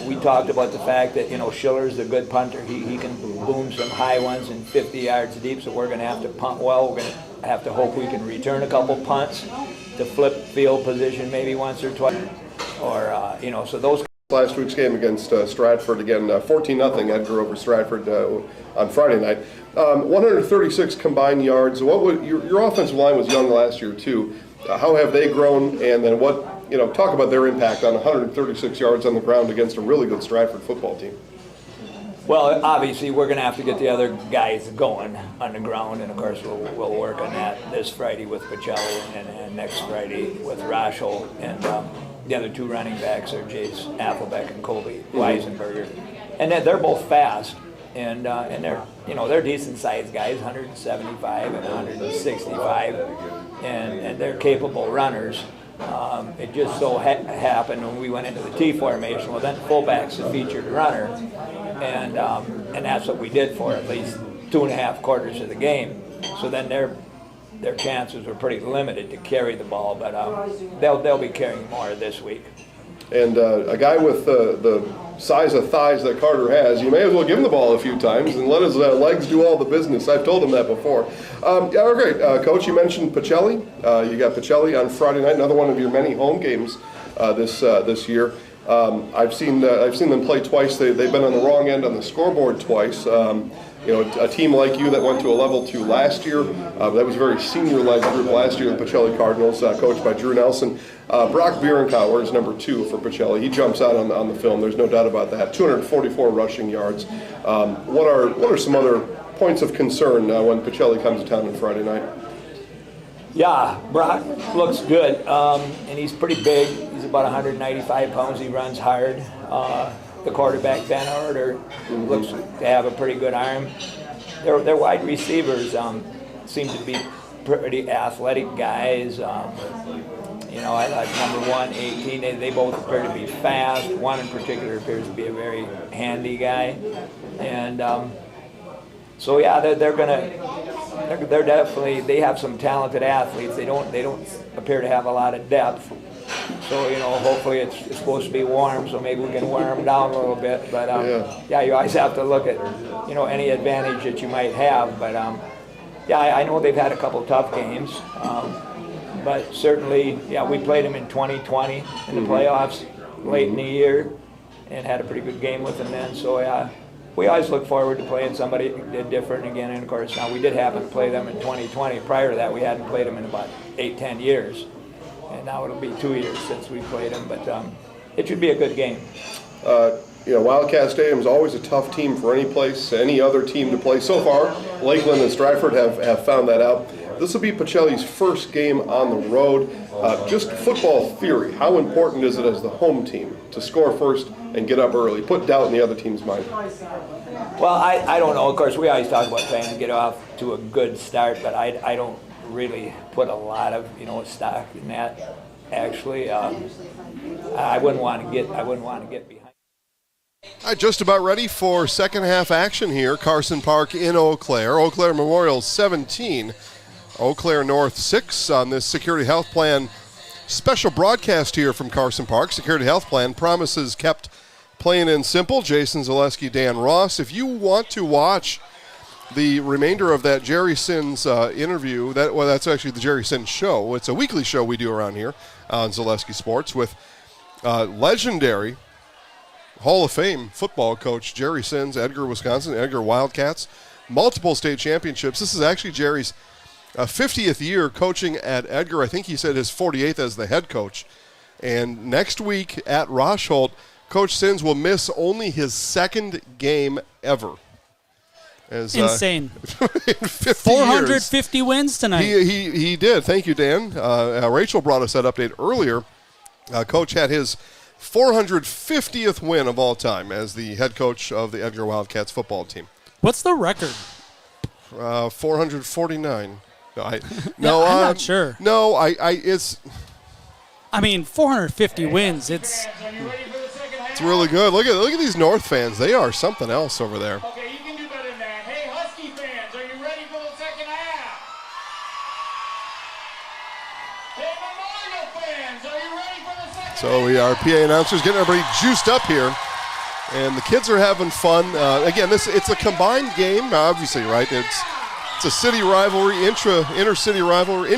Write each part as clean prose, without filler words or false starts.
We talked about the fact that, Schiller's a good punter. He can boom some high ones and 50 yards deep, so we're going to have to punt well. We're going to have to hope we can return a couple punts to flip field position maybe once or twice. Or, so those. Last week's game against Stratford, again, 14-0 Edgar over Stratford on Friday night. 136 combined yards. Your offensive line was young last year too. How have they grown? And then talk about their impact on 136 yards on the ground against a really good Stratford football team. Well, obviously we're going to have to get the other guys going on the ground, and of course we'll work on that this Friday with Pacelli and next Friday with Rochel, and the other two running backs are Jace Applebeck and Colby Weisenberger, and they're both fast, and they're decent sized guys, 175 and 165, and they're capable runners. It just so happened when we went into the T formation, well then fullback's the featured runner, and that's what we did for at least 2.5 quarters of the game. So then their chances were pretty limited to carry the ball, but they'll be carrying more this week. And a guy with the size of thighs that Carter has, you may as well give him the ball a few times and let his legs do all the business. I've told him that before. Great. Coach, you mentioned Pacelli. You got Pacelli on Friday night, another one of your many home games this year. I've seen them play twice. They've been on the wrong end on the scoreboard twice. A team like you that went to a level 2 last year, that was a very senior-led group last year, the Pacelli Cardinals, coached by Drew Nelson. Brock Bierenkauer is number 2 for Pacelli. He jumps out on the film, there's no doubt about that. 244 rushing yards. What are some other points of concern when Pacelli comes to town on Friday night? Yeah, Brock looks good, and he's pretty big. He's about 195 pounds. He runs hard. The quarterback, Van Order, looks to have a pretty good arm. Their wide receivers seem to be pretty athletic guys. I like number 1, 18. They both appear to be fast. One in particular appears to be a very handy guy, and they're definitely, they have some talented athletes. They don't appear to have a lot of depth. So, hopefully it's supposed to be warm, so maybe we can wear them down a little bit. But, you always have to look at, any advantage that you might have. But, I know they've had a couple tough games. But certainly, we played them in 2020 in the playoffs late in the year and had a pretty good game with them then. So, we always look forward to playing somebody different again. And, of course, now we did happen to play them in 2020. Prior to that, we hadn't played them in about 8-10 years. And now it'll be 2 years since we played them, but it should be a good game. Wildcat Stadium is always a tough team for any other team to play. So far, Lakeland and Stratford have found that out. This will be Pacelli's first game on the road. Just football theory, how important is it as the home team to score first and get up early, put doubt in the other team's mind? Well, I don't know. Of course, we always talk about trying to get off to a good start, but I don't really put a lot of stock in that. Actually, I wouldn't want to get behind. Just about ready for second half action here. Carson Park in Eau Claire. Eau Claire Memorial 17, Eau Claire North 6 on this Security Health Plan special broadcast here from Carson Park. Security Health Plan promises kept plain and simple. Jason Zaleski, Dan Ross. If you want to watch the remainder of that Jerry Sins interview, that's actually the Jerry Sins show. It's a weekly show we do around here on Zaleski Sports with legendary Hall of Fame football coach Jerry Sins, Edgar, Wisconsin, Edgar Wildcats, multiple state championships. This is actually Jerry's 50th year coaching at Edgar. I think he said his 48th as the head coach. And next week at Rochholt, Coach Sins will miss only his second game ever. Insane. 450 years. Wins tonight. He did. Thank you, Dan. Rachel brought us that update earlier. Coach had his 450th win of all time as the head coach of the Edgar Wildcats football team. What's the record? 449. I'm not sure. No, it's. 450 wins. It's really good. Look at these North fans. They are something else over there. Okay, you can do better than that. Hey, Husky fans, are you ready for the second half? Hey, Memorial fans, are you ready for the second So our PA announcers getting everybody juiced up here. And the kids are having fun. Again, it's a combined game, obviously, right? It's a city rivalry, intra-city rivalry.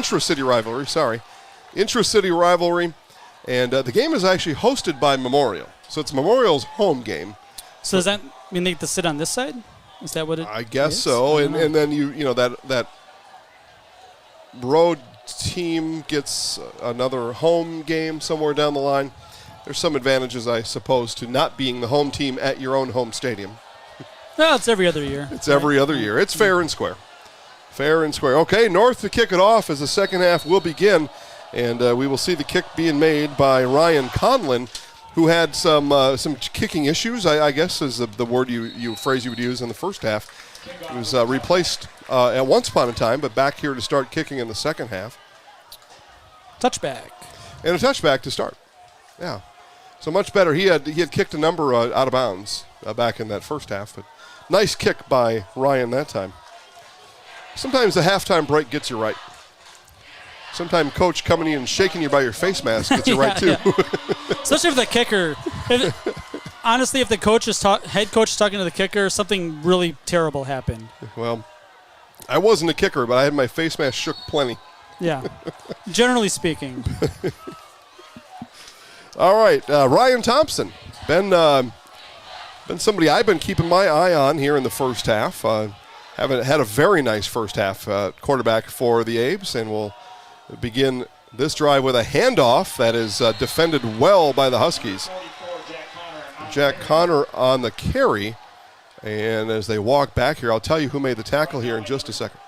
And the game is actually hosted by Memorial. So it's Memorial's home game. So does that mean they get to sit on this side? Is that what it is? I guess so. And then that road team gets another home game somewhere down the line. There's some advantages, I suppose, to not being the home team at your own home stadium. Well, it's every other year. It's every other year. It's fair and square. Fair and square. Okay, North to kick it off as the second half will begin. And we will see the kick being made by Ryan Conlon, who had some kicking issues, I guess is the word phrase you would use in the first half. He was replaced at once upon a time, but back here to start kicking in the second half. Touchback. And a touchback to start. Yeah. So much better. He had kicked a number out of bounds back in that first half, but nice kick by Ryan that time. Sometimes the halftime break gets you right. Sometimes coach coming in and shaking you by your face mask gets you right too. Yeah. Especially if the kicker. Honestly, if the head coach is talking to the kicker, something really terrible happened. Well, I wasn't a kicker, but I had my face mask shook plenty. Yeah, generally speaking. All right, Ryan Thompson, been somebody I've been keeping my eye on here in the first half. Having had a very nice first half quarterback for the Abes, and we'll begin this drive with a handoff that is defended well by the Huskies. Jack Connor on the carry, and as they walk back here, I'll tell you who made the tackle here in just a second.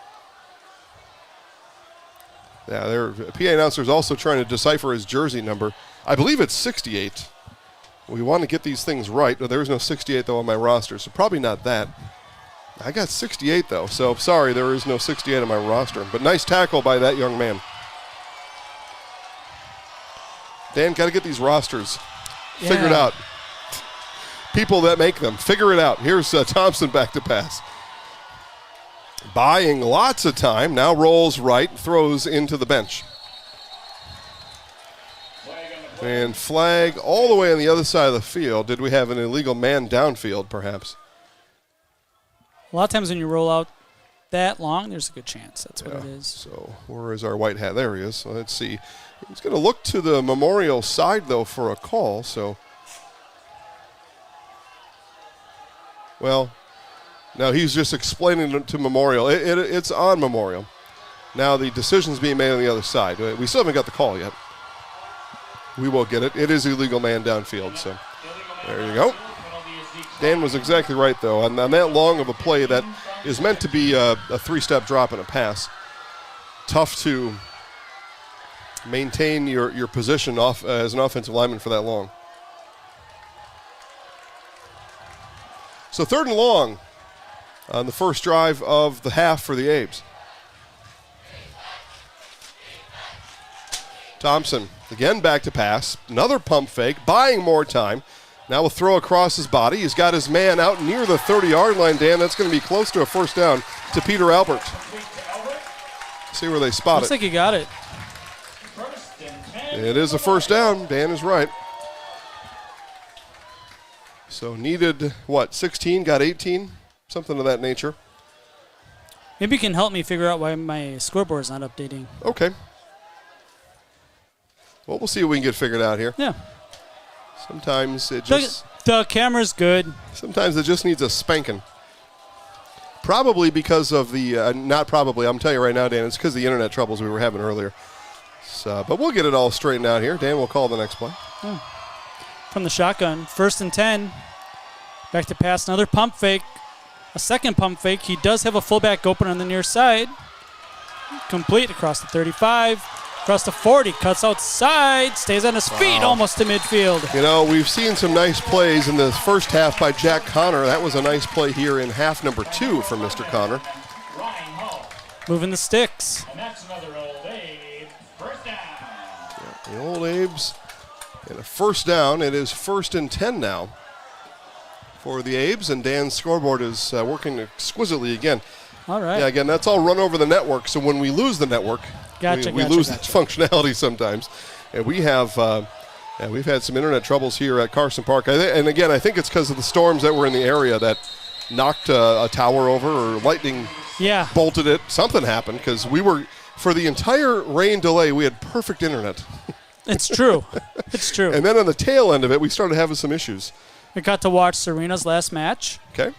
Yeah, their PA announcer is also trying to decipher his jersey number. I believe it's 68. We want to get these things right. There is no 68, though, on my roster, so probably not that. I got 68, though, so sorry, there is no 68 on my roster. But nice tackle by that young man. Dan, got to get these rosters figured out. People that make them, figure it out. Here's Thompson back to pass. Buying lots of time, now rolls right, throws into the bench. And flag all the way on the other side of the field. Did we have an illegal man downfield, perhaps? A lot of times when you roll out that long, there's a good chance that's what it is. So where is our white hat? There he is. So let's see. He's going to look to the Memorial side, though, for a call. So, well, no, he's just explaining to Memorial. It's on Memorial. Now the decision's being made on the other side. We still haven't got the call yet. We will get it. It is illegal man downfield. So there you go. Dan was exactly right, though. On that long of a play that is meant to be a three-step drop and a pass, tough to maintain your position off as an offensive lineman for that long. So 3rd and long on the first drive of the half for the Abes. Thompson again back to pass. Another pump fake, buying more time. Now we'll throw across his body. He's got his man out near the 30-yard line, Dan. That's going to be close to a first down to Peter Albert. See where they spot it. Looks like he got it. It is a first down. Dan is right. So needed, 16? Got 18? Something of that nature. Maybe you can help me figure out why my scoreboard is not updating. Okay. Well, we'll see what we can get figured out here. Yeah. Sometimes it just... The camera's good. Sometimes it just needs a spanking. Probably because of the... not probably, I'm telling you right now, Dan, it's because of the internet troubles we were having earlier. So, but we'll get it all straightened out here. Dan will call the next play. Yeah. From the shotgun, 1st and 10. Back to pass, another pump fake. A second pump fake. He does have a fullback open on the near side. Complete across the 35. Across the 40, cuts outside, stays on his feet almost to midfield. You know, we've seen some nice plays in the first half by Jack Connor. That was a nice play here in half number 2 from Mr. Connor. Moving the sticks. And that's another old Abe first down. Yeah, the old Abes and a first down. It is 1st and 10 now for the Abes, and Dan's scoreboard is working exquisitely again. All right. Yeah, again, that's all run over the network, so when we lose the network, we lose that functionality sometimes. And we have Yeah, we've had some internet troubles here at Carson Park. And again, I think it's because of the storms that were in the area that knocked a tower over or lightning bolted it. Something happened because for the entire rain delay, we had perfect internet. It's true. It's true. And then on the tail end of it, we started having some issues. We got to watch Serena's last match. Okay.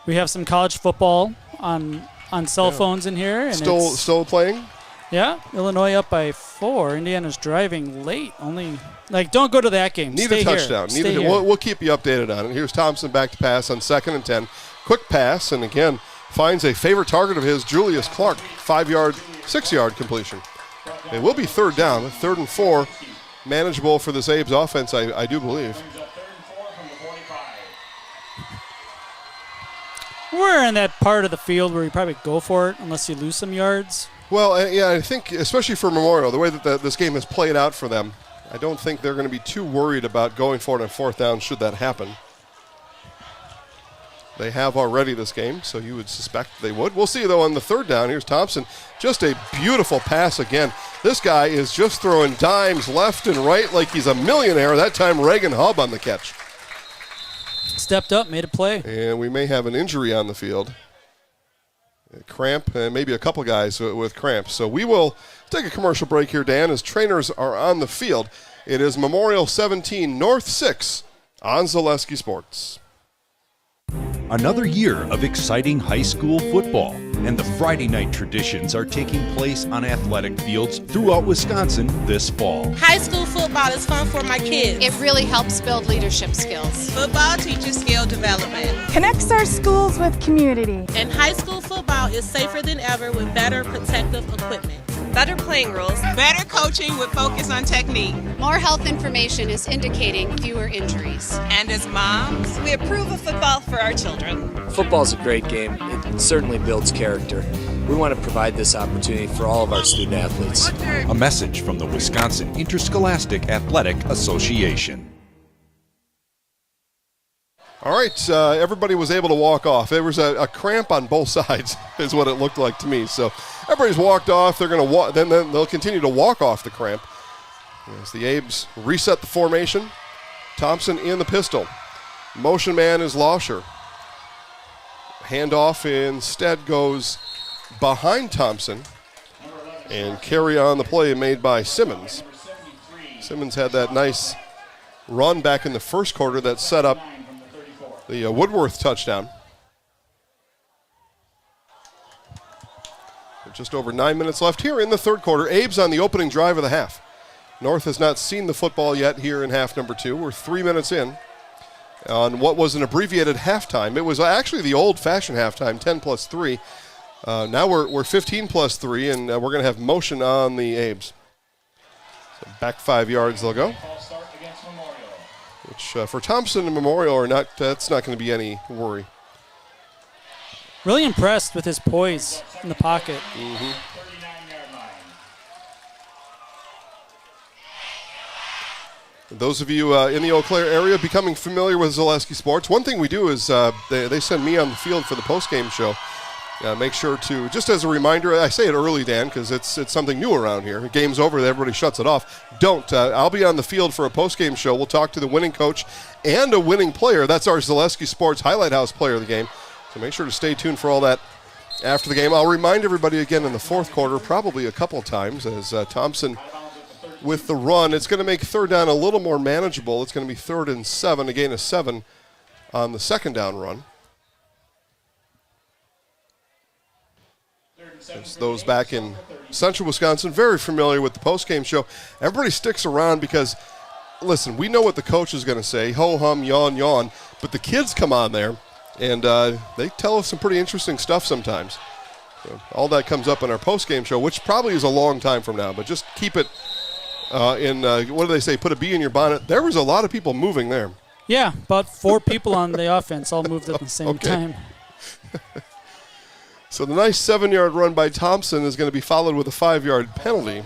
We have some college football on cell phones in here. And Still playing? Yeah, Illinois up by 4. Indiana's driving late. Don't go to that game. Need Stay a touchdown. Here. We'll keep you updated on it. Here's Thompson back to pass on 2nd and 10. Quick pass, and again, finds a favorite target of his, Julius Clark. 6-yard completion. It will be 3rd down, 3rd and 4. Manageable for this Abe's offense, I do believe. We're in that part of the field where you probably go for it unless you lose some yards. Well, I think especially for Memorial, the way that this game has played out for them, I don't think they're going to be too worried about going for it on 4th down should that happen. They have already this game, so you would suspect they would. We'll see, though, on the 3rd down. Here's Thompson. Just a beautiful pass again. This guy is just throwing dimes left and right like he's a millionaire. That time, Reagan Hubb on the catch. Stepped up, made a play. And we may have an injury on the field. A cramp, and maybe a couple guys with cramps. So we will take a commercial break here, Dan, as trainers are on the field. It is Memorial 17, North 6 on Zaleski Sports. Another year of exciting high school football, and the Friday night traditions are taking place on athletic fields throughout Wisconsin this fall. High school football is fun for my kids. It really helps build leadership skills. Football teaches skill development. Connects our schools with community. And high school football is safer than ever with better protective equipment. Better playing rules. Better coaching with focus on technique. More health information is indicating fewer injuries. And as moms, we approve of football for our children. Football's a great game. It certainly builds character. We want to provide this opportunity for all of our student athletes. A message from the Wisconsin Interscholastic Athletic Association. All right, everybody was able to walk off. There was a cramp on both sides, is what it looked like to me. So everybody's walked off. They're going to walk. Then they'll continue to walk off the cramp. As the Abes reset the formation, Thompson in the pistol. Motion man is Lauscher. Handoff instead goes behind Thompson, and carry on the play made by Simmons. Simmons had that nice run back in the first quarter that set up the Woodworth touchdown. Just over 9 minutes left here in the 3rd quarter. Abe's on the opening drive of the half. North has not seen the football yet here in half number 2. We're 3 minutes in on what was an abbreviated halftime. It was actually the old-fashioned halftime, 10 plus 3. Now we're 15 plus 3, and we're going to have motion on the Abes. So back 5 yards they'll go. Which for Thompson and Memorial are not. That's not going to be any worry. Really impressed with his poise in the pocket. Mm-hmm. Those of you in the Eau Claire area becoming familiar with Zaleski Sports, one thing we do is they send me on the field for the postgame show. Make sure to, just as a reminder, I say it early, Dan, because it's something new around here. The game's over, everybody shuts it off. Don't. I'll be on the field for a postgame show. We'll talk to the winning coach and a winning player. That's our Zaleski Sports Highlight House player of the game. So make sure to stay tuned for all that after the game. I'll remind everybody again in the 4th quarter, probably a couple of times, as Thompson with the run. It's going to make 3rd down a little more manageable. It's going to be 3rd and 7, a gain of 7 on the 2nd down run. It's those back in central Wisconsin, very familiar with the postgame show. Everybody sticks around because, listen, we know what the coach is going to say, ho-hum, yawn, yawn, but the kids come on there, and they tell us some pretty interesting stuff sometimes. So all that comes up in our postgame show, which probably is a long time from now, but just keep it in, what do they say, put a bee in your bonnet. There was a lot of people moving there. Yeah, about 4 people on the offense all moved at the same time. So the nice 7-yard run by Thompson is going to be followed with a 5-yard penalty.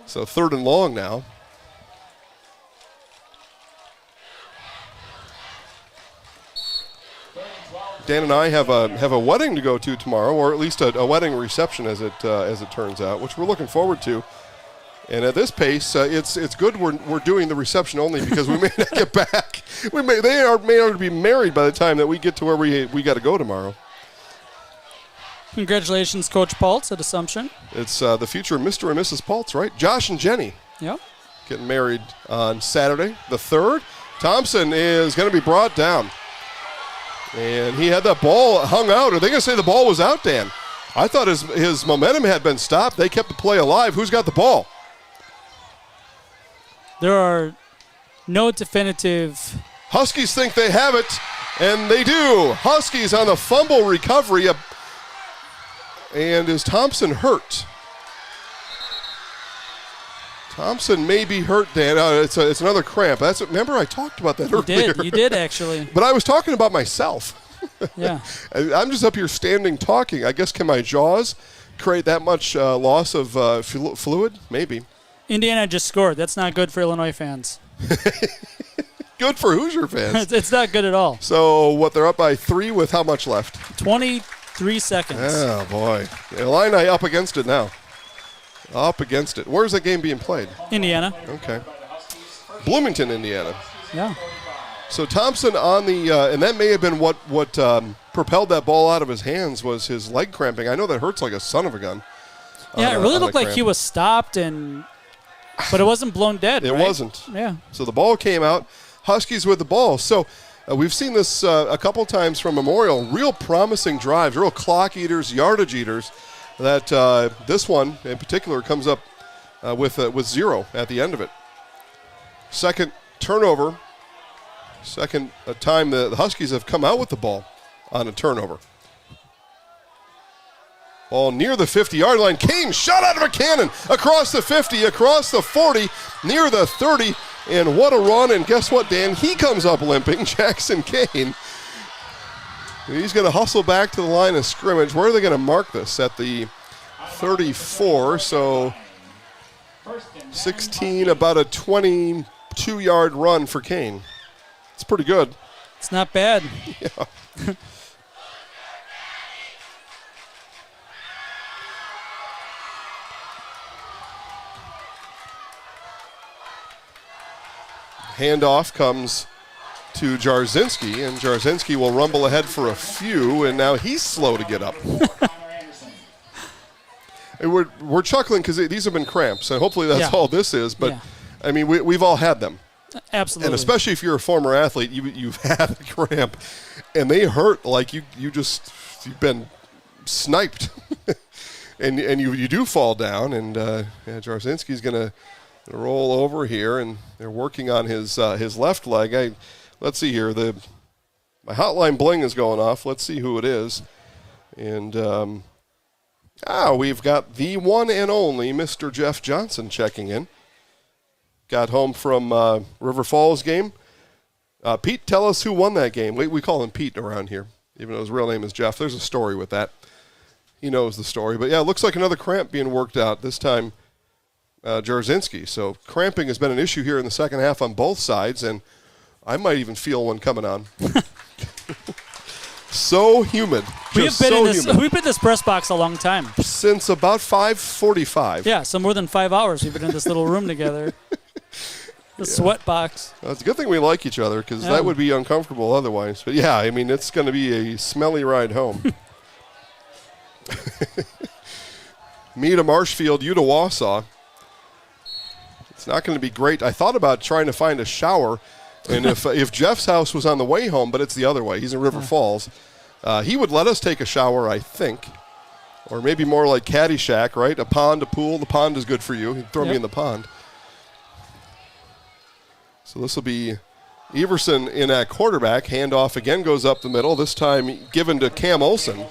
So 3rd and long now. Dan and I have a wedding to go to tomorrow, or at least a wedding reception as it turns out, which we're looking forward to. And at this pace, it's good we're doing the reception only because we may not get back. They may already be married by the time that we get to where we got to go tomorrow. Congratulations, Coach Paltz at Assumption. It's the future Mr. and Mrs. Paltz, right? Josh and Jenny. Yep. Getting married on Saturday, the 3rd. Thompson is going to be brought down. And he had that ball hung out. Are they going to say the ball was out, Dan? I thought his momentum had been stopped. They kept the play alive. Who's got the ball? There are no definitive. Huskies think they have it, and they do. Huskies on the fumble recovery. And is Thompson hurt? Thompson may be hurt, Dan. It's another cramp. Remember, I talked about that earlier. You did actually. But I was talking about myself. Yeah. I'm just up here standing talking. I guess can my jaws create that much loss of fluid? Maybe. Indiana just scored. That's not good for Illinois fans. Good for Hoosier fans. It's not good at all. So, what, they're up by 3 with how much left? 23 seconds. Oh, boy. Illini up against it now. Up against it. Where's that game being played? Indiana. Okay. Bloomington, Indiana. Yeah. So Thompson on the and that may have been what propelled that ball out of his hands was his leg cramping. I know that hurts like a son of a gun. Yeah, it really looked like he was stopped, but it wasn't blown dead. It right? wasn't. Yeah. So the ball came out. Huskies with the ball. So we've seen this a couple times from Memorial. Real promising drives, real clock eaters, yardage eaters. That this one in particular comes up with 0 at the end of it. Second turnover. Second time the Huskies have come out with the ball on a turnover. Ball near the 50-yard line. Kane shot out of a cannon across the 50, across the 40, near the 30. And what a run. And guess what, Dan? He comes up limping, Jackson Kane. He's going to hustle back to the line of scrimmage. Where are they going to mark this? At the 34. So 16, about a 22-yard run for Kane. It's pretty good. It's not bad. Yeah. Handoff comes to Jarzynski, and Jarzynski will rumble ahead for a few, and now he's slow to get up. And we're chuckling because these have been cramps, and hopefully that's all this is. But, I mean, we've all had them. Absolutely. And especially if you're a former athlete, you've had a cramp, and they hurt like you've been sniped, and you do fall down. And Jarzynski's going to roll over here, and they're working on his left leg. Let's see here. My hotline bling is going off. Let's see who it is. And we've got the one and only Mr. Jeff Johnson checking in. Got home from River Falls game. Pete, tell us who won that game. We call him Pete around here, even though his real name is Jeff. There's a story with that. He knows the story. But, yeah, it looks like another cramp being worked out, this time Jarzynski. So cramping has been an issue here in the second half on both sides, and I might even feel one coming on. So humid. We've been in this press box a long time. Since about 5:45. Yeah, so more than 5 hours we've been in this little room together. The sweat box. Well, it's a good thing we like each other because that would be uncomfortable otherwise. But, yeah, I mean, it's going to be a smelly ride home. Me to Marshfield, you to Wausau. It's not going to be great. I thought about trying to find a shower, and if Jeff's house was on the way home, but it's the other way. He's in River Falls. He would let us take a shower, I think, or maybe more like Caddyshack, right? A pond, a pool. The pond is good for you. He'd throw me in the pond. So this will be Everson in at quarterback. Handoff again goes up the middle, this time given to Cam Olson.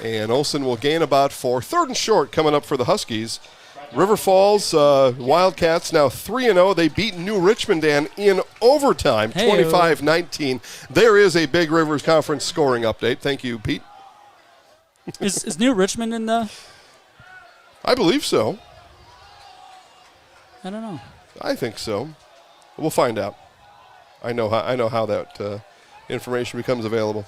And Olson will gain about 4. 3rd and short coming up for the Huskies. River Falls Wildcats now 3-0. They beat New Richmond, Dan, in overtime, 25-19. There is a Big Rivers Conference scoring update. Thank you, Pete. Is New Richmond in the? I believe so. I don't know. I think so. We'll find out. I know how that information becomes available.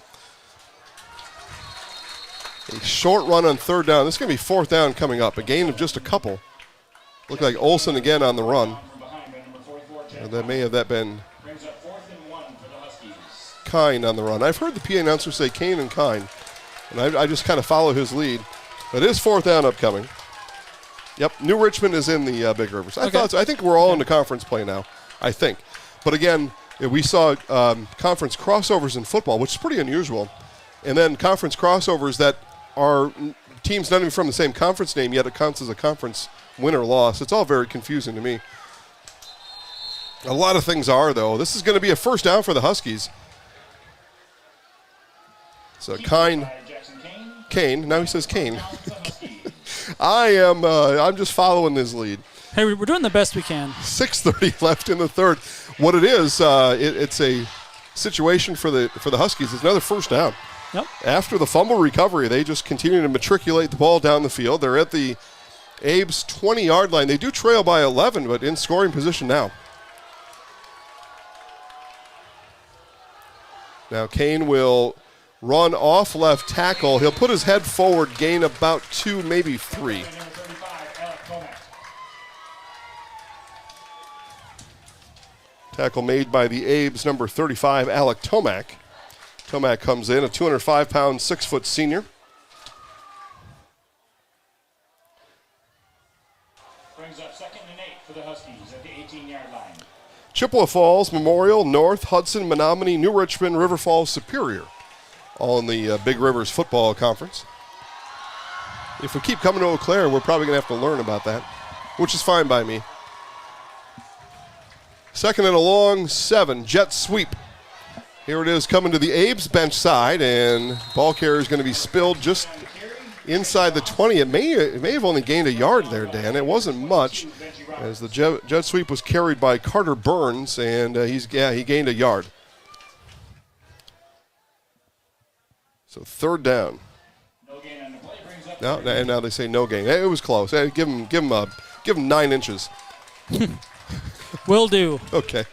A short run on 3rd down. This is going to be 4th down coming up. A gain of just a couple. Looked like Olsen again on the run. And that may have been Kine on the run. I've heard the PA announcer say Kane and Kine, and I just kind of follow his lead. But it is 4th down upcoming. Yep, New Richmond is in the Big Rivers. I think we're all into conference play now, I think. But again, we saw conference crossovers in football, which is pretty unusual, and then conference crossovers that are teams not even from the same conference name, yet it counts as a conference win or loss. It's all very confusing to me. A lot of things are, though. This is going to be a 1st down for the Huskies. So Kane. Now he says Kane. I'm just following his lead. Hey, we're doing the best we can. 6:30 left in the 3rd. What it is, it's a situation for the Huskies. It's another 1st down. Yep. After the fumble recovery, they just continue to matriculate the ball down the field. They're at the Abe's 20-yard line. They do trail by 11, but in scoring position now. Now Kane will run off left tackle. He'll put his head forward, gain about 2, maybe 3. Tackle made by the Abe's number 35, Alec Tomac. Tomac comes in, a 205-pound, 6-foot senior. Brings up 2nd and 8 for the Huskies at the 18-yard line. Chippewa Falls, Memorial, North, Hudson, Menominee, New Richmond, River Falls, Superior, all in the Big Rivers Football Conference. If we keep coming to Eau Claire, we're probably going to have to learn about that, which is fine by me. 2nd and a long, 7, jet sweep. Here it is coming to the Abe's bench side, and ball carrier is going to be spilled just inside the 20. It may have only gained a yard there, Dan. It wasn't much, as the jet sweep was carried by Carter Burns, and he gained a yard. So 3rd down. Now they say no gain. It was close. Hey, give him 9 inches. Will do. Okay.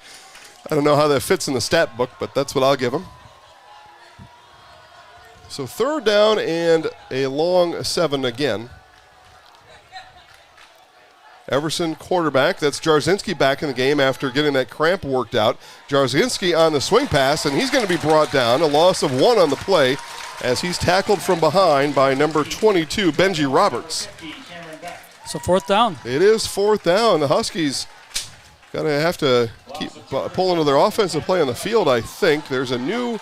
I don't know how that fits in the stat book, but that's what I'll give him. So 3rd down and a long 7 again. Everson quarterback. That's Jarzinski back in the game after getting that cramp worked out. Jarzinski on the swing pass, and he's going to be brought down. A loss of 1 on the play as he's tackled from behind by number 22, Benji Roberts. So 4th down. It is 4th down. The Huskies going to have to keep pulling to their offensive play on the field, I think. There's a new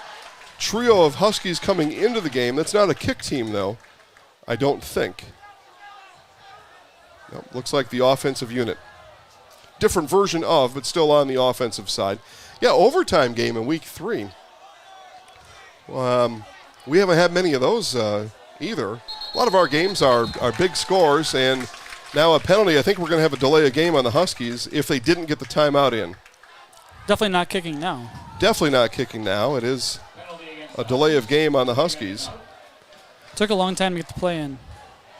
trio of Huskies coming into the game. That's not a kick team, though, I don't think. Nope, looks like the offensive unit. Different version of, but still on the offensive side. Yeah, overtime game in week 3. We haven't had many of those either. A lot of our games are big scores, and now a penalty. I think we're going to have a delay of game on the Huskies if they didn't get the timeout in. Definitely not kicking now. Definitely not kicking now. It is a delay of game on the Huskies. Took a long time to get the play in.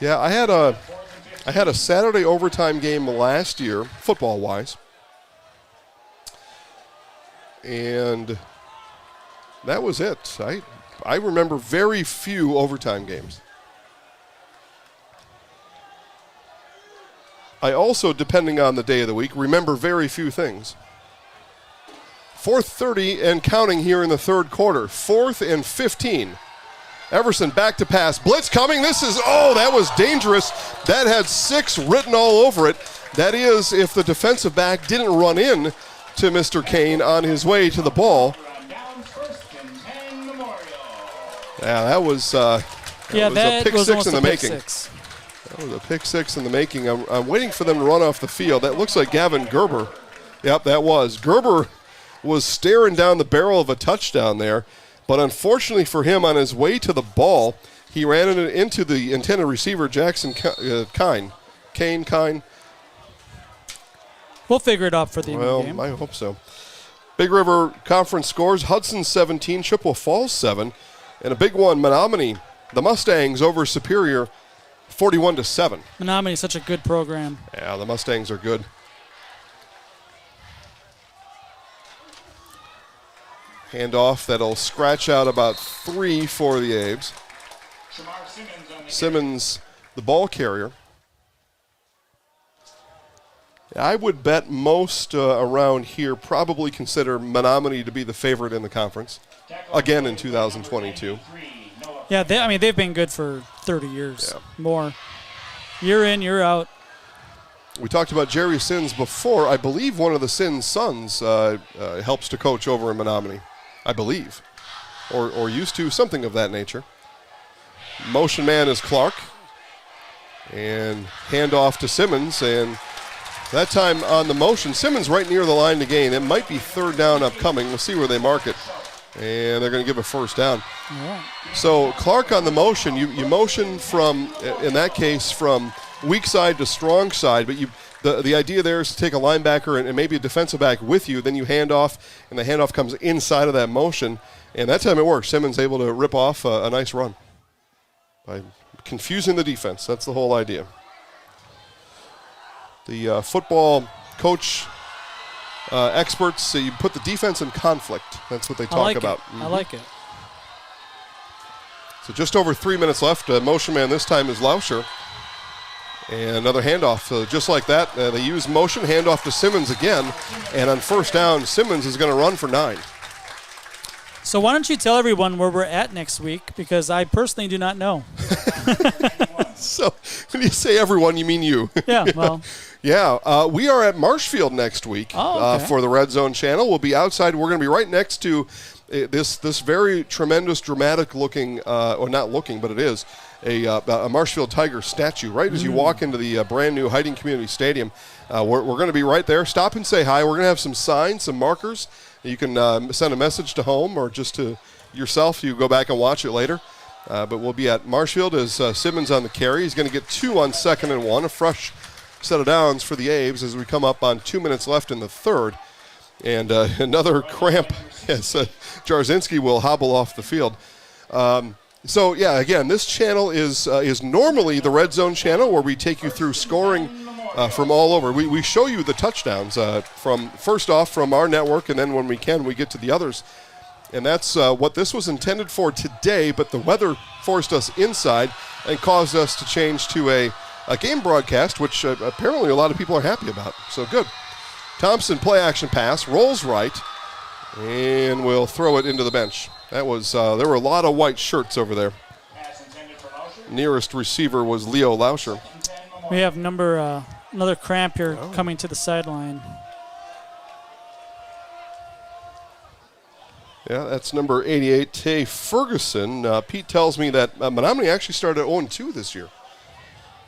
Yeah, I had a Saturday overtime game last year, football-wise. And that was it. I remember very few overtime games. I also, depending on the day of the week, remember very few things. 4:30 and counting here in the 3rd quarter. 4th and 15. Everson back to pass. Blitz coming. That was dangerous. That had 6 written all over it. That is if the defensive back didn't run in to Mr. Kane on his way to the ball. Yeah, that was a pick 6 in the making. That was a pick 6 in the making. I'm waiting for them to run off the field. That looks like Gavin Gerber. Yep, that was. Gerber was staring down the barrel of a touchdown there, but unfortunately for him, on his way to the ball, he ran into the intended receiver, Jackson Kine. Kine. We'll figure it out for the game. I hope so. Big River Conference scores: Hudson 17, Chippewa Falls 7, and a big one, Menominee. The Mustangs over Superior, 41-7. Menominee is such a good program. Yeah, the Mustangs are good. Handoff that'll scratch out about 3 for the Abes. Simmons, the ball carrier. I would bet most around here probably consider Menominee to be the favorite in the conference, again in 2022. Yeah, they've been good for 30 years, more. Year in, year out. We talked about Jerry Sins before. I believe one of the Sins sons helps to coach over in Menominee, I believe, or used to, something of that nature. Motion man is Clark, and handoff to Simmons, and that time on the motion, Simmons right near the line to gain. It might be third down upcoming. We'll see where they mark it, and they're going to give a first down. Yeah. So Clark on the motion, you motion from, in that case, from weak side to strong side, but the idea there is to take a linebacker and maybe a defensive back with you, then you hand off, and the handoff comes inside of that motion, and that time it works. Simmons able to rip off a nice run by confusing the defense. That's the whole idea. The football coach experts, you put the defense in conflict. That's what they talk about. I like it. So just over 3 minutes left. Motion man this time is Lauscher. And another handoff. Just like that, they use motion, handoff to Simmons again. And on first down, Simmons is going to run for 9. So why don't you tell everyone where we're at next week, because I personally do not know. So when you say everyone, you mean you. Yeah, well. Yeah, we are at Marshfield next week for the Red Zone channel. We'll be outside. We're going to be right next to this very tremendous, dramatic-looking, or not looking, but it is, a Marshfield Tiger statue right as you walk into the brand-new Hiding Community Stadium. We're going to be right there. Stop and say hi. We're going to have some signs, some markers. You can send a message to home or just to yourself. You go back and watch it later. But we'll be at Marshfield as Simmons on the carry. He's going to get 2 on 2nd and 1, a fresh set of downs for the Aves as we come up on 2 minutes left in the third. And another cramp as Jarzynski will hobble off the field. So, yeah, again, this channel is normally the Red Zone channel where we take you through scoring from all over. We show you the touchdowns first off from our network, and then when we can, we get to the others. And that's what this was intended for today, but the weather forced us inside and caused us to change to a game broadcast, which apparently a lot of people are happy about. So good. Thompson play-action pass, rolls right, and will throw it into the bench. That was there were a lot of white shirts over there. Nearest receiver was Leo Lauscher. We have another cramp here coming to the sideline. Yeah, that's number 88, Tay Ferguson. Pete tells me that Menominee actually started 0-2 this year.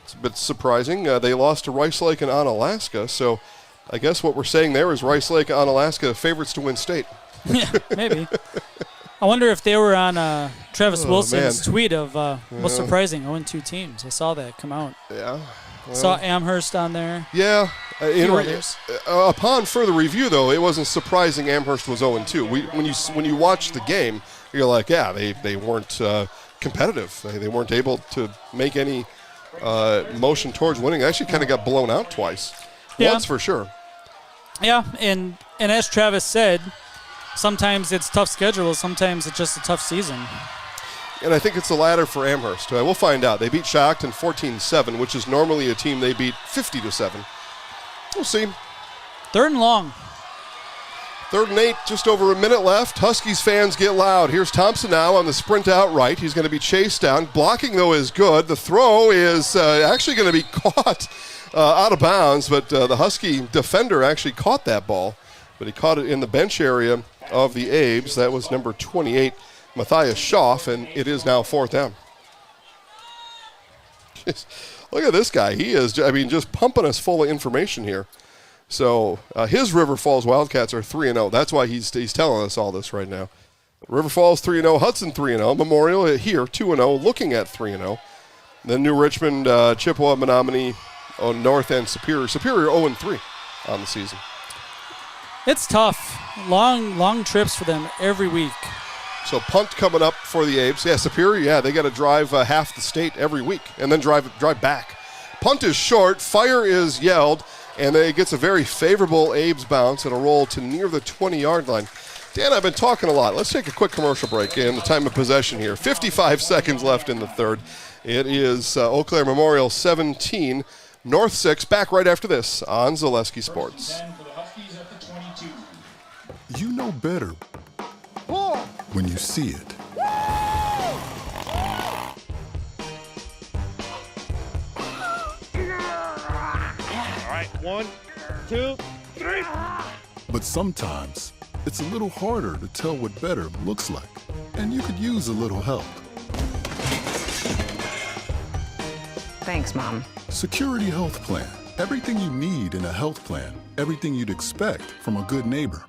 It's a bit surprising. They lost to Rice Lake and Onalaska, so I guess what we're saying there is Rice Lake and Onalaska favorites to win state. Yeah, maybe. I wonder if they were on Travis Wilson's tweet of what's surprising, 0-2 teams. I saw that come out. Yeah. Well, saw Amherst on there. Yeah. Upon further review, though, it wasn't surprising Amherst was 0-2. When you watch the game, you're like, yeah, they weren't competitive. They weren't able to make any motion towards winning. They actually kind of got blown out twice. Yeah. Once for sure. Yeah, and as Travis said, sometimes it's tough schedule, sometimes it's just a tough season. And I think it's the latter for Amherst. We'll find out. They beat Shockton 14-7, which is normally a team they beat 50-7. We'll see. 3rd and long. 3rd and 8, just over a minute left. Huskies fans get loud. Here's Thompson now on the sprint out right. He's going to be chased down. Blocking, though, is good. The throw is actually going to be caught out of bounds, but the Husky defender actually caught that ball. But he caught it in the bench area of the Aves. That was number 28, Matthias Schaff, and it is now 4th down. Look at this guy. He is, just pumping us full of information here. So his River Falls Wildcats are 3-0. That's why he's telling us all this right now. River Falls 3-0, Hudson 3-0, Memorial here 2-0, looking at 3-0. Then New Richmond, Chippewa, Menominee, North, and Superior. Superior 0-3 on the season. It's tough. Long trips for them every week. So punt coming up for the Aves. Yeah, Superior, they got to drive half the state every week and then drive back. Punt is short, fire is yelled, and it gets a very favorable Aves bounce. It'll roll to near the 20-yard line. Dan, I've been talking a lot. Let's take a quick commercial break in the time of possession here. 55 seconds left in the third. It is Eau Claire Memorial 17, North 6, back right after this on Zaleski Sports. 10 for the Huskies at the 22. You know better when you see it. All right, 1, 2, 3. But sometimes it's a little harder to tell what better looks like, and you could use a little help. Thanks, Mom. Security Health Plan. Everything you need in a health plan. Everything you'd expect from a good neighbor.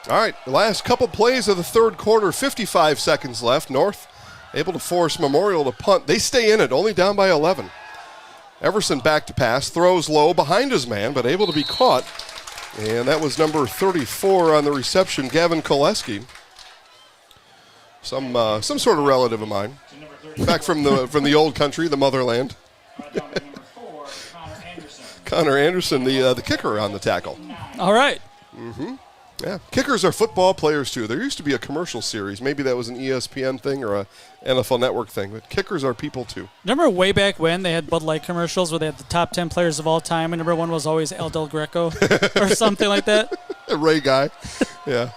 All right, the last couple plays of the third quarter, 55 seconds left. North able to force Memorial to punt. They stay in it, only down by 11. Everson back to pass, throws low behind his man, but able to be caught. And that was number 34 on the reception, Gavin Koleski. Some sort of relative of mine. Back from the old country, the motherland. Connor Anderson, the kicker on the tackle. All right. Mm-hmm. Yeah, kickers are football players too. There used to be a commercial series. Maybe that was an ESPN thing or a NFL Network thing, but kickers are people too. Remember way back when they had Bud Light commercials where they had the top 10 players of all time, and number one was always El Del Greco or something like that? A Ray guy. Yeah.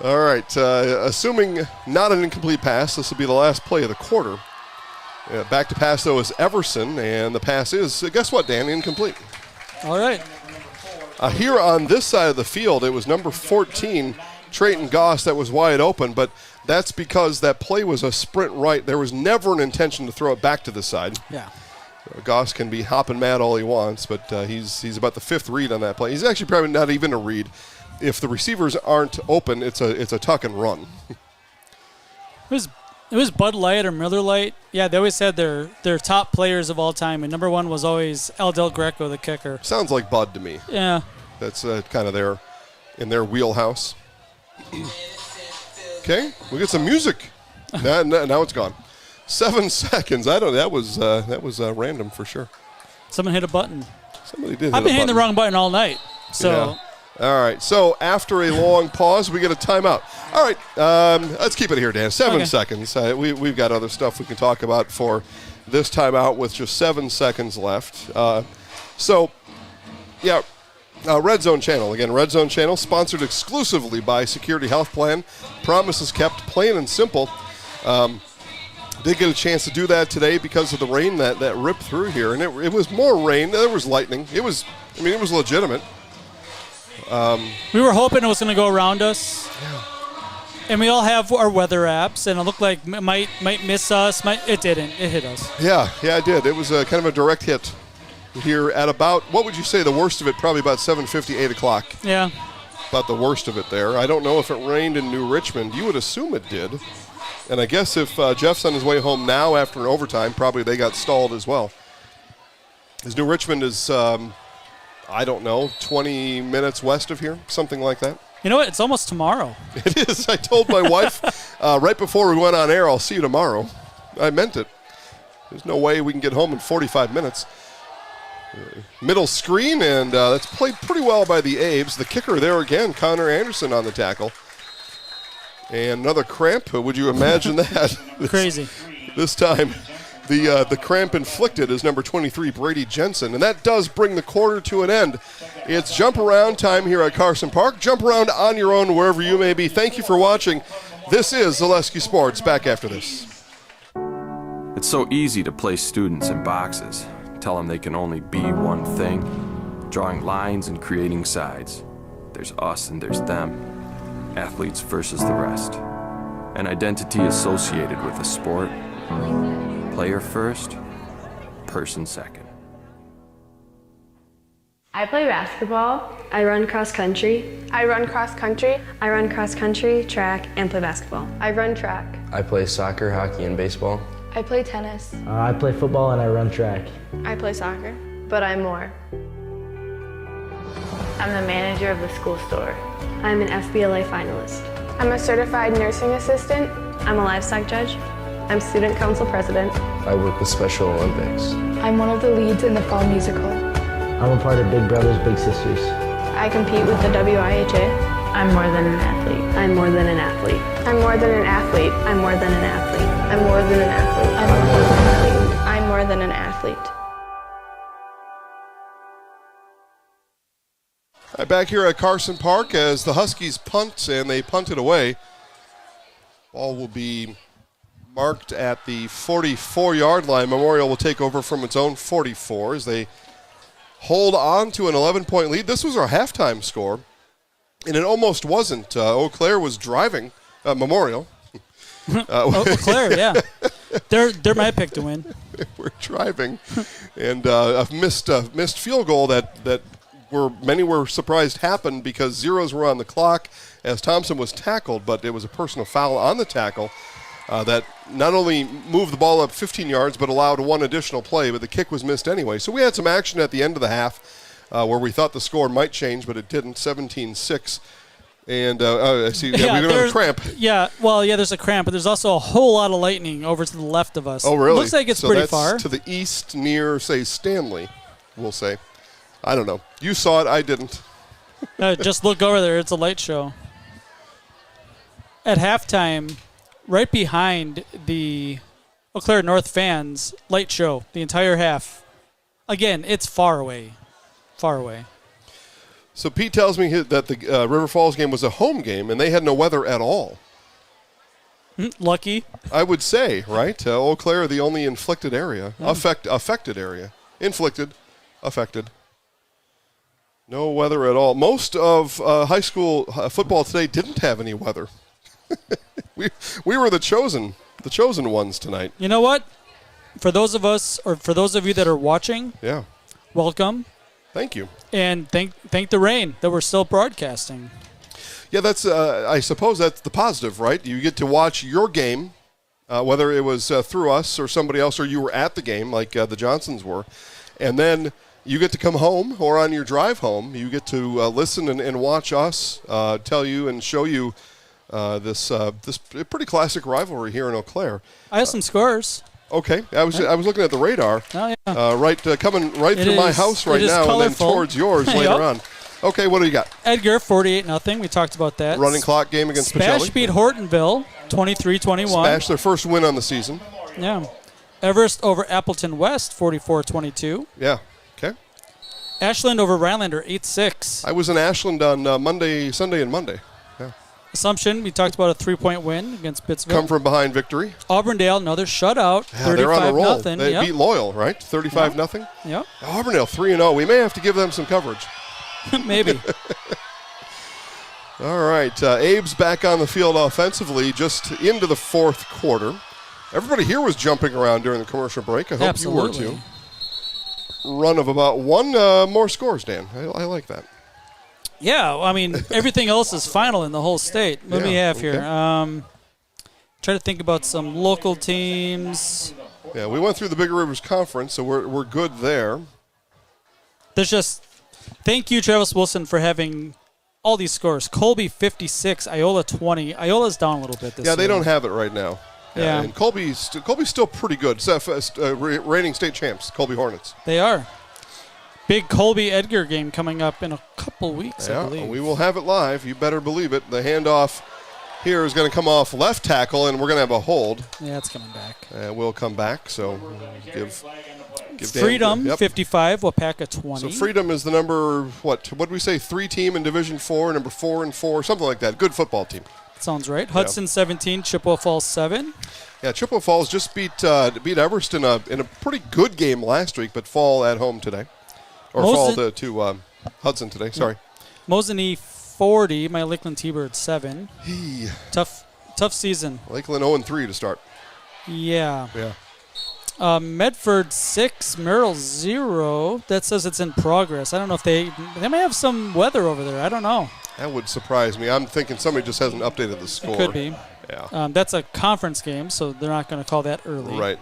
All right. Assuming not an incomplete pass, this will be the last play of the quarter. Back to pass, though, is Everson, and the pass is, guess what, Dan? Incomplete. All right. Here on this side of the field, it was number 14, Trayton Goss, that was wide open, but that's because that play was a sprint right. There was never an intention to throw it back to the side. Yeah. Goss can be hopping mad all he wants, but he's about the fifth read on that play. He's actually probably not even a read. If the receivers aren't open, it's a tuck and run. It was Bud Light or Miller Lite. Yeah, they always had their top players of all time, and number one was always El Del Greco, the kicker. Sounds like Bud to me. Yeah. That's kind of in their wheelhouse. Okay, we get some music. Now it's gone. 7 seconds. That was random for sure. Someone hit a button. Somebody did. I've been hitting the wrong button all night. So. Yeah. All right. So after a long pause, we get a timeout. All right. Let's keep it here, Dan. 7 seconds. We've got other stuff we can talk about for this timeout with just 7 seconds left. Red Zone Channel. Again, Red Zone Channel, sponsored exclusively by Security Health Plan. Promises kept, plain and simple. Did get a chance to do that today because of the rain that ripped through here. And it was more rain. There was lightning. It was legitimate. We were hoping it was going to go around us. Yeah. And we all have our weather apps, and it looked like it might miss us. It didn't. It hit us. Yeah, it did. It was a kind of a direct hit here at about, what would you say, the worst of it, probably about 7:50, 8 o'clock. Yeah. About the worst of it there. I don't know if it rained in New Richmond. You would assume it did. And I guess if Jeff's on his way home now after an overtime, probably they got stalled as well. Because New Richmond is, 20 minutes west of here, something like that. You know what? It's almost tomorrow. It is. I told my wife right before we went on air, I'll see you tomorrow. I meant it. There's no way we can get home in 45 minutes. Middle screen, and that's played pretty well by the Abes. The kicker there again, Connor Anderson on the tackle. And another cramp. Would you imagine that? Crazy. This time, the cramp inflicted is number 23, Brady Jensen. And that does bring the quarter to an end. It's jump around time here at Carson Park. Jump around on your own wherever you may be. Thank you for watching. This is Zaleski Sports. Back after this. It's so easy to place students in boxes. Tell them they can only be one thing, drawing lines and creating sides. There's us and there's them, athletes versus the rest. An identity associated with a sport, player first, person second. I play basketball. I run cross country. I run cross country. I run cross country, track, and play basketball. I run track. I play soccer, hockey, and baseball. I play tennis. I play football and I run track. I play soccer, but I'm more. I'm the manager of the school store. I'm an FBLA finalist. I'm a certified nursing assistant. I'm a livestock judge. I'm student council president. I work with Special Olympics. I'm one of the leads in the fall musical. I'm a part of Big Brothers Big Sisters. I compete with the WIAA. I'm more than an athlete. I'm more than an athlete. I'm more than an athlete. I'm more than an athlete. I'm more than an athlete. I'm more than an athlete. I'm more than an athlete. Back here at Carson Park as the Huskies punt, and they punt it away. Ball will be marked at the 44-yard line. Memorial will take over from its own 44 as they hold on to an 11-point lead. This was our halftime score, and it almost wasn't. Eau Claire was driving Memorial. Eau Claire, yeah. They're my pick to win. We're driving, and a missed field goal that many were surprised happened because zeros were on the clock as Thompson was tackled, but it was a personal foul on the tackle that not only moved the ball up 15 yards but allowed one additional play, but the kick was missed anyway. So we had some action at the end of the half where we thought the score might change, but it didn't, 17-6. And I see we're going to have a cramp. Yeah, there's a cramp, but there's also a whole lot of lightning over to the left of us. Oh, really? Looks like it's so pretty that's far. to the east near, say, Stanley, we'll say. I don't know. You saw it. I didn't. Just look over there. It's a light show. At halftime, right behind the Eau Claire North fans, light show the entire half. Again, it's far away. Far away. So Pete tells me that the River Falls game was a home game, and they had no weather at all. Lucky. I would say, right? Eau Claire, the only inflicted area. Affected area. Inflicted. Affected. No weather at all. Most of high school football today didn't have any weather. we were the chosen ones tonight. You know what? For those of us, or for those of you that are watching, yeah, welcome. Thank you. And thank the rain that we're still broadcasting. Yeah, that's I suppose that's the positive, right? You get to watch your game, whether it was through us or somebody else, or you were at the game like the Johnsons were, and then you get to come home, or on your drive home, you get to listen and watch us tell you and show you this pretty classic rivalry here in Eau Claire. I have some scores. Okay, I was looking at the radar. Oh, yeah. Coming right through my house right now, colorful. and then towards yours later on. Okay, what do you got? Edgar, 48-0. We talked about that. Running clock game against Spash Pacelli. beat Hortonville, 23-21. Spash, their first win on the season. Yeah. Everest over Appleton West, 44-22. Yeah. Okay. Ashland over Rhinelander, 8-6. I was in Ashland on Sunday and Monday. Yeah. Assumption, we talked about a 3-point win against Pittsville. Come from behind victory. Auburndale, another shutout, 35-0. They're on a roll. They beat Loyal, right? 35-0. Yep. Auburndale 3-0. We may have to give them some coverage. Maybe. All right. Abe's back on the field offensively just into the fourth quarter. Everybody here was jumping around during the commercial break. I hope you were too. Run of about one more scores, Dan. I like that. Yeah, I mean, everything else is final in the whole state. What do we have here? Try to think about some local teams. Yeah, we went through the Big Rivers Conference, so we're good there. There's just thank you, Travis Wilson, for having all these scores. Colby 56, Iola 20. Iola's down a little bit this year. Yeah, they don't have it right now. Yeah. And Colby's still pretty good. Reigning state champs, Colby Hornets. They are. Big Colby-Edgar game coming up in a couple weeks, I believe. We will have it live. You better believe it. The handoff here is going to come off left tackle, and we're going to have a hold. Yeah, it's coming back. We'll come back, so give Freedom, Dan, 55, Wapaka 20. So Freedom is the number, what did we say, 3 team in Division 4, number 4 and 4, something like that. Good football team. Sounds right. Hudson 17, Chippewa Falls 7. Yeah, Chippewa Falls just beat Everest in a pretty good game last week, but fall at home today. Or fall to Hudson today, sorry. Mosinee 40, my Lakeland T-Bird 7. Tough season. Lakeland 0-3 to start. Yeah. Medford 6, Merrill 0. That says it's in progress. I don't know if they may have some weather over there. I don't know. That would surprise me. I'm thinking somebody just hasn't updated the score. It could be. Yeah. That's a conference game, so they're not going to call that early. Right.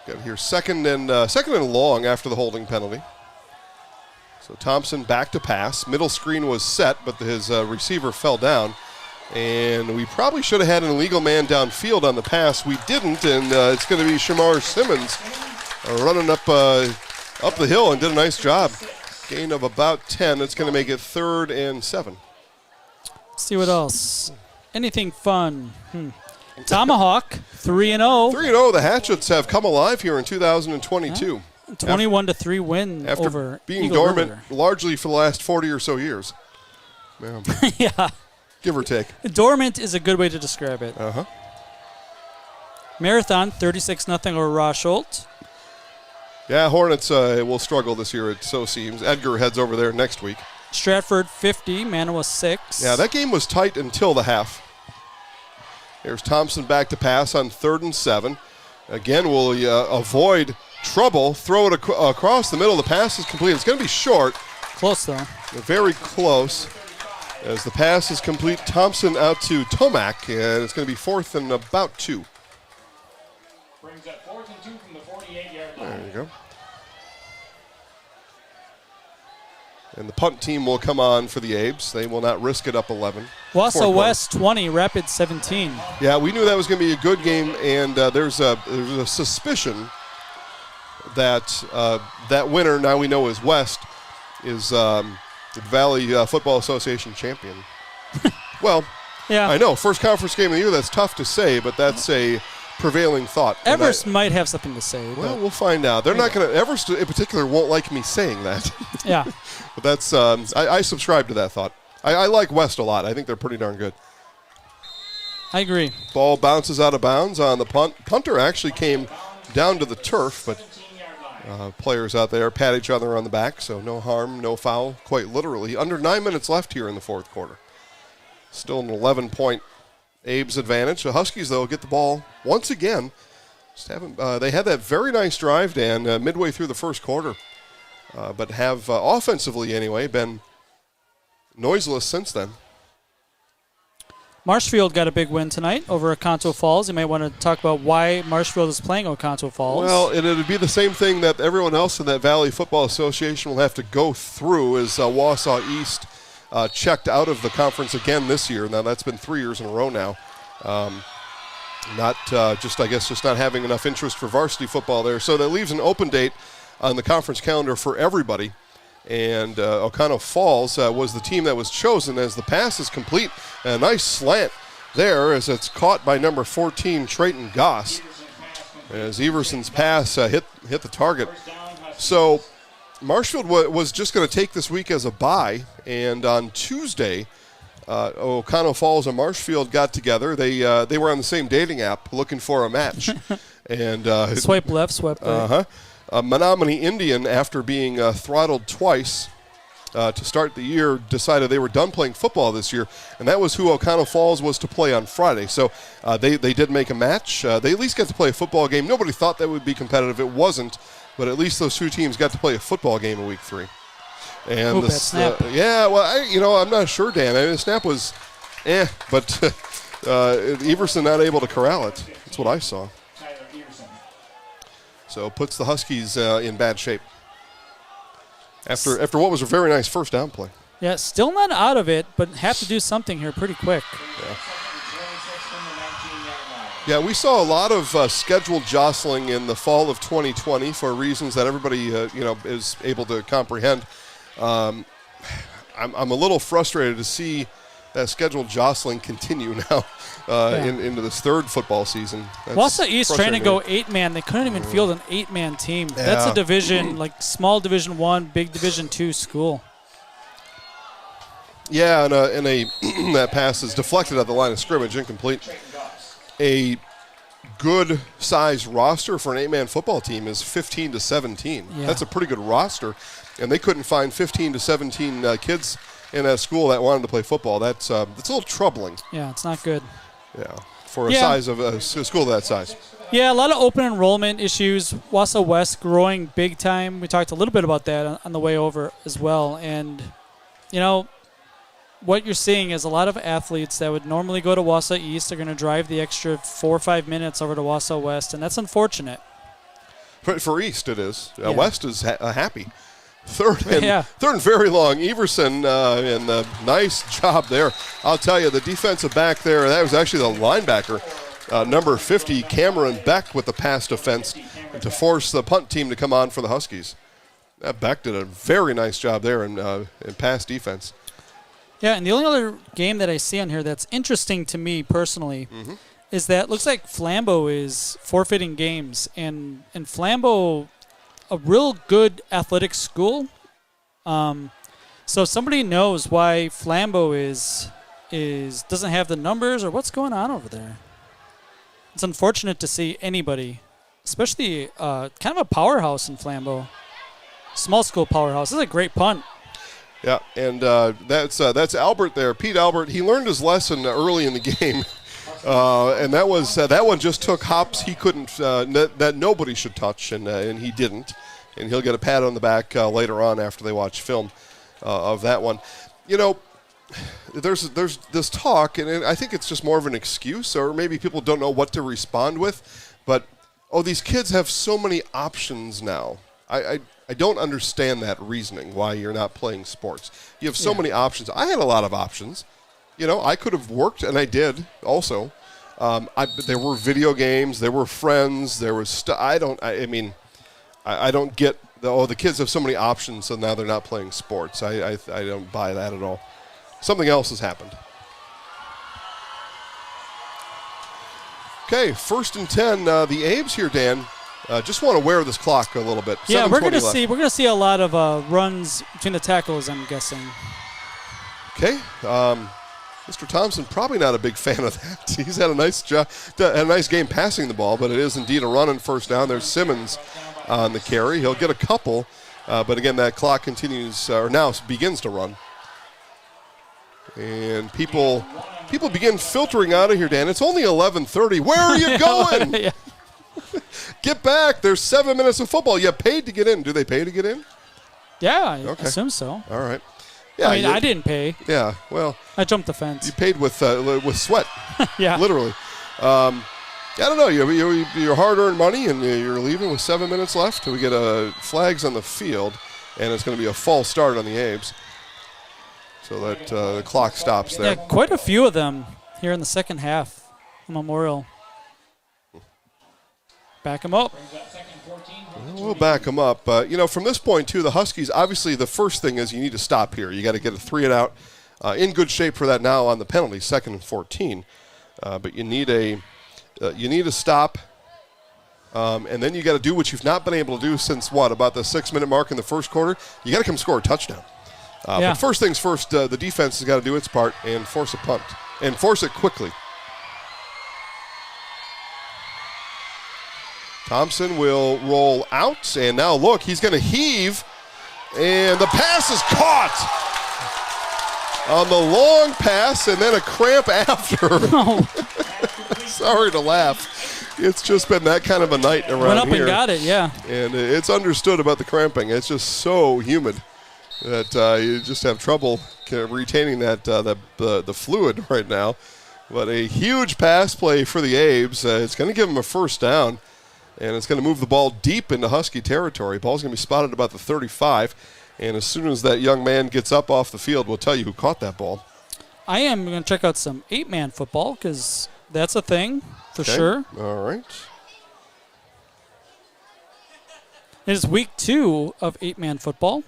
Got here second and long after the holding penalty. So Thompson back to pass. Middle screen was set, but his receiver fell down. And we probably should have had an illegal man downfield on the pass. We didn't, and it's going to be Shamar Simmons running up the hill and did a nice job. Gain of about 10. It's going to make it 3rd and 7. Let's see what else. Anything fun? Tomahawk, 3-0. 3-0. The Hatchets have come alive here in 2022. 21-3 win after over being Eagle dormant River. largely for the last 40 or so years. Yeah. Yeah. Give or take. Dormant is a good way to describe it. Uh-huh. Marathon, 36-0 over Rosholt. Yeah, Hornets will struggle this year, it so seems. Edgar heads over there next week. Stratford, 50. Manawa, 6. Yeah, that game was tight until the half. Here's Thompson back to pass on 3rd and 7. Again, will avoid trouble. Throw it across the middle. The pass is complete. It's going to be short. Close, though. Very close. As the pass is complete, Thompson out to Tomac, and it's going to be 4th and about 2. Brings up 4th and 2 from the 48-yard line. There you go. And the punt team will come on for the Abes. They will not risk it up 11. Wausau West, 20. Rapid, 17. Yeah, we knew that was going to be a good game, and there's a suspicion that that winner, now we know is West, is the Valley Football Association champion. Well, yeah. I know, first conference game of the year, that's tough to say, but that's a prevailing thought. Everest might have something to say. Well, we'll find out. They're not going to, Everest in particular won't like me saying that. Yeah. But that's, I subscribe to that thought. I like West a lot. I think they're pretty darn good. I agree. Ball bounces out of bounds on the punt. Punter actually came down to the turf, but players out there pat each other on the back, so no harm, no foul, quite literally. Under 9 minutes left here in the fourth quarter. Still an 11-point Abe's advantage. The Huskies, though, get the ball once again. Just haven't, they had that very nice drive, Dan, midway through the first quarter, but have offensively, anyway, been noiseless since then. Marshfield got a big win tonight over Oconto Falls. You might want to talk about why Marshfield is playing Oconto Falls. Well, and it would be the same thing that everyone else in that Valley Football Association will have to go through as Wausau East checked out of the conference again this year. Now, that's been 3 years in a row now. Not having enough interest for varsity football there. So that leaves an open date on the conference calendar for everybody. And Oconto Falls was the team that was chosen as the pass is complete. A nice slant there as it's caught by number 14, Trayton Goss, as Everson's pass hit the target. So Marshfield was just going to take this week as a bye, and on Tuesday, Oconto Falls and Marshfield got together. They were on the same dating app looking for a match. And swipe left, swipe right. Menominee Indian, after being throttled twice to start the year, decided they were done playing football this year, and that was who Oconto Falls was to play on Friday. So they did make a match. They at least got to play a football game. Nobody thought that would be competitive. It wasn't, but at least those two teams got to play a football game in week 3. And that snap. I'm not sure, Dan. I mean, the snap was but Everson not able to corral it. That's what I saw. So puts the Huskies in bad shape after what was a very nice first down play. Yeah, still not out of it, but have to do something here pretty quick. Yeah, we saw a lot of scheduled jostling in the fall of 2020 for reasons that everybody is able to comprehend. I'm a little frustrated to see that scheduled jostling continue now into this third football season. Wausau East trying to go 8-man. They couldn't even field an 8-man team. Yeah. That's a division, like small Division 1, big Division 2 school. Yeah, and that pass is deflected at the line of scrimmage, incomplete. A good size roster for an 8-man football team is 15 to 17. Yeah. That's a pretty good roster, and they couldn't find 15 to 17 kids in that school that wanted to play football. That's a little troubling. Yeah, it's not good. Yeah, for a school that size. Yeah, a lot of open enrollment issues. Wausau West growing big time. We talked a little bit about that on the way over as well. And, what you're seeing is a lot of athletes that would normally go to Wausau East are going to drive the extra 4 or 5 minutes over to Wausau West, and that's unfortunate. For East, it is. Yeah. West is happy. Third and very long. Everson, and a nice job there. I'll tell you, the defensive back there, that was actually the linebacker, number 50, Cameron Beck, with the pass defense to force the punt team to come on for the Huskies. Beck did a very nice job there in pass defense. Yeah, and the only other game that I see on here that's interesting to me personally is that it looks like Flambeau is forfeiting games, and Flambeau a real good athletic school. So if somebody knows why Flambeau doesn't have the numbers or what's going on over there. It's unfortunate to see anybody, especially kind of a powerhouse in Flambeau. Small school powerhouse. This is a great punt. Yeah, and that's Albert there. Pete Albert, he learned his lesson early in the game. And that one just took hops he couldn't, that nobody should touch, and he didn't. And he'll get a pat on the back later on after they watch film of that one. You know, there's this talk, and I think it's just more of an excuse, or maybe people don't know what to respond with. But, these kids have so many options now. I don't understand that reasoning, why you're not playing sports. You have so many options. I had a lot of options. You know, I could have worked, and I did also. There were video games. There were friends. There was I don't get the kids have so many options, so now they're not playing sports. I don't buy that at all. Something else has happened. Okay, 1st and 10. The Abe's here, Dan. Just want to wear this clock a little bit. Yeah, we're gonna see a lot of runs between the tackles, I'm guessing. Okay. Mr. Thompson probably not a big fan of that. He's had a nice game passing the ball, but it is indeed a run and first down. There's Simmons on the carry. He'll get a couple, but again, that clock continues, or now begins to run. And people begin filtering out of here, Dan. It's only 11:30. Where are you going? Yeah. Get back. There's 7 minutes of football. You paid to get in. Do they pay to get in? Yeah, I assume so. All right. Yeah, I didn't pay. Yeah, well. I jumped the fence. You paid with sweat. Yeah. Literally. I don't know. Your hard-earned money, and you're leaving with 7 minutes left. We get flags on the field, and it's going to be a false start on the Abes. So that the clock stops there. Yeah, quite a few of them here in the second half. Memorial. Back them up. We'll back them up. From this point, too, the Huskies, obviously the first thing is you need to stop here. You got to get a 3-and-out. In good shape for that now on the penalty, 2nd and 14. But you need a stop. And then you got to do what you've not been able to do since, about the 6-minute mark in the first quarter? You got to come score a touchdown. But first things first, the defense has got to do its part and force a punt. And force it quickly. Thompson will roll out, and now look, he's going to heave, and the pass is caught on the long pass, and then a cramp after. Oh. Sorry to laugh. It's just been that kind of a night around here. Went up and got it, yeah. And it's understood about the cramping. It's just so humid that you just have trouble retaining that the fluid right now. But a huge pass play for the Abes. It's going to give them a first down. And it's going to move the ball deep into Husky territory. Ball's going to be spotted about the 35. And as soon as that young man gets up off the field, we'll tell you who caught that ball. I am going to check out some 8-man football because that's a thing for sure. All right. It is week 2 of 8-man football.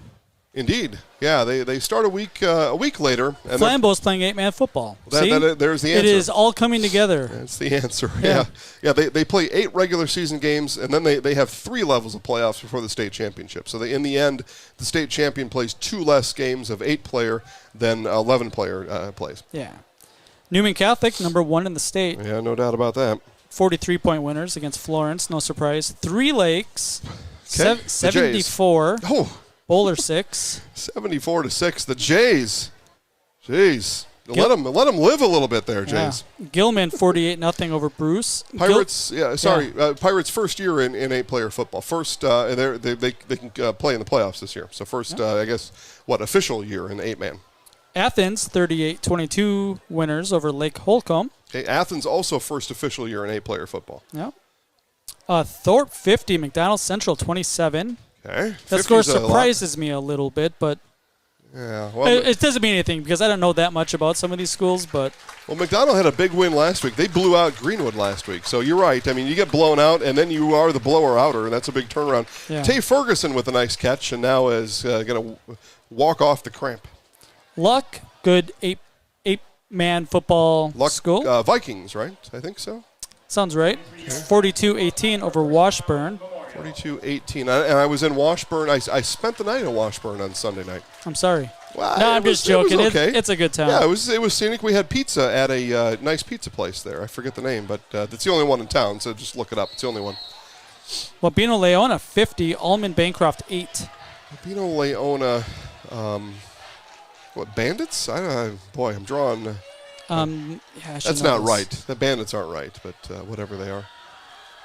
Indeed. Yeah, they start a week later. And Flambeau's playing 8-man football. See? There's the answer. It is all coming together. That's the answer. Yeah. They play 8 regular season games, and then they have 3 levels of playoffs before the state championship. So in the end, the state champion plays 2 less games of 8-player than 11-player plays. Yeah. Newman Catholic, number 1 in the state. Yeah, no doubt about that. 43-point winners against Florence, no surprise. 3 Lakes, Okay. 74. Oh. Bowler 6. 74-6. The Jays. Jeez. Let them live a little bit there, Jays. Yeah. Gilman 48-0 over Bruce. Pirates. Pirates first year in 8-player football. First, they can play in the playoffs this year. So first, I guess, official year in 8-man. Athens 38-22 winners over Lake Holcomb. Okay, Athens also first official year in 8-player football. Yeah. Thorpe 50, McDonald Central 27. Okay. That score surprises me a little bit, but it doesn't mean anything because I don't know that much about some of these schools. But McDonald had a big win last week. They blew out Greenwood last week. So you're right. I mean, you get blown out, and then you are the blower-outer, and that's a big turnaround. Yeah. Tay Ferguson with a nice catch, and now is going to walk off the cramp. Luck, good 8-man football school. Vikings, right? I think so. Sounds right. 42-18 over Washburn. 42-18. And I was in Washburn. I spent the night in Washburn on Sunday night. I'm sorry. Well, no, I'm just joking. It was okay. It's a good time. Yeah, it was scenic. We had pizza at a nice pizza place there. I forget the name, but it's the only one in town, so just look it up. It's the only one. Wabeno Leona 50, Almond Bancroft 8. Wabeno Leona, what, Bandits? Boy, I'm drawing. Yeah, that's not right. The Bandits aren't right, but whatever they are.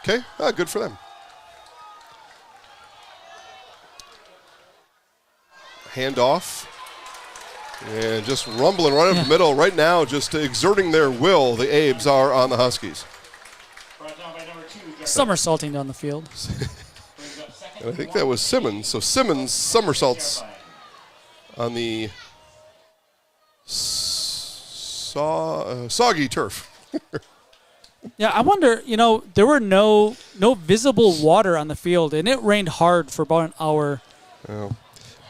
Okay, good for them. Handoff. And just rumbling right up the middle. Right now, just exerting their will, the Abes are on the Huskies. Somersaulting down the field. And I think that was Simmons. So Simmons somersaults on the soggy turf. Yeah, I wonder, there were no visible water on the field, and it rained hard for about an hour. Oh.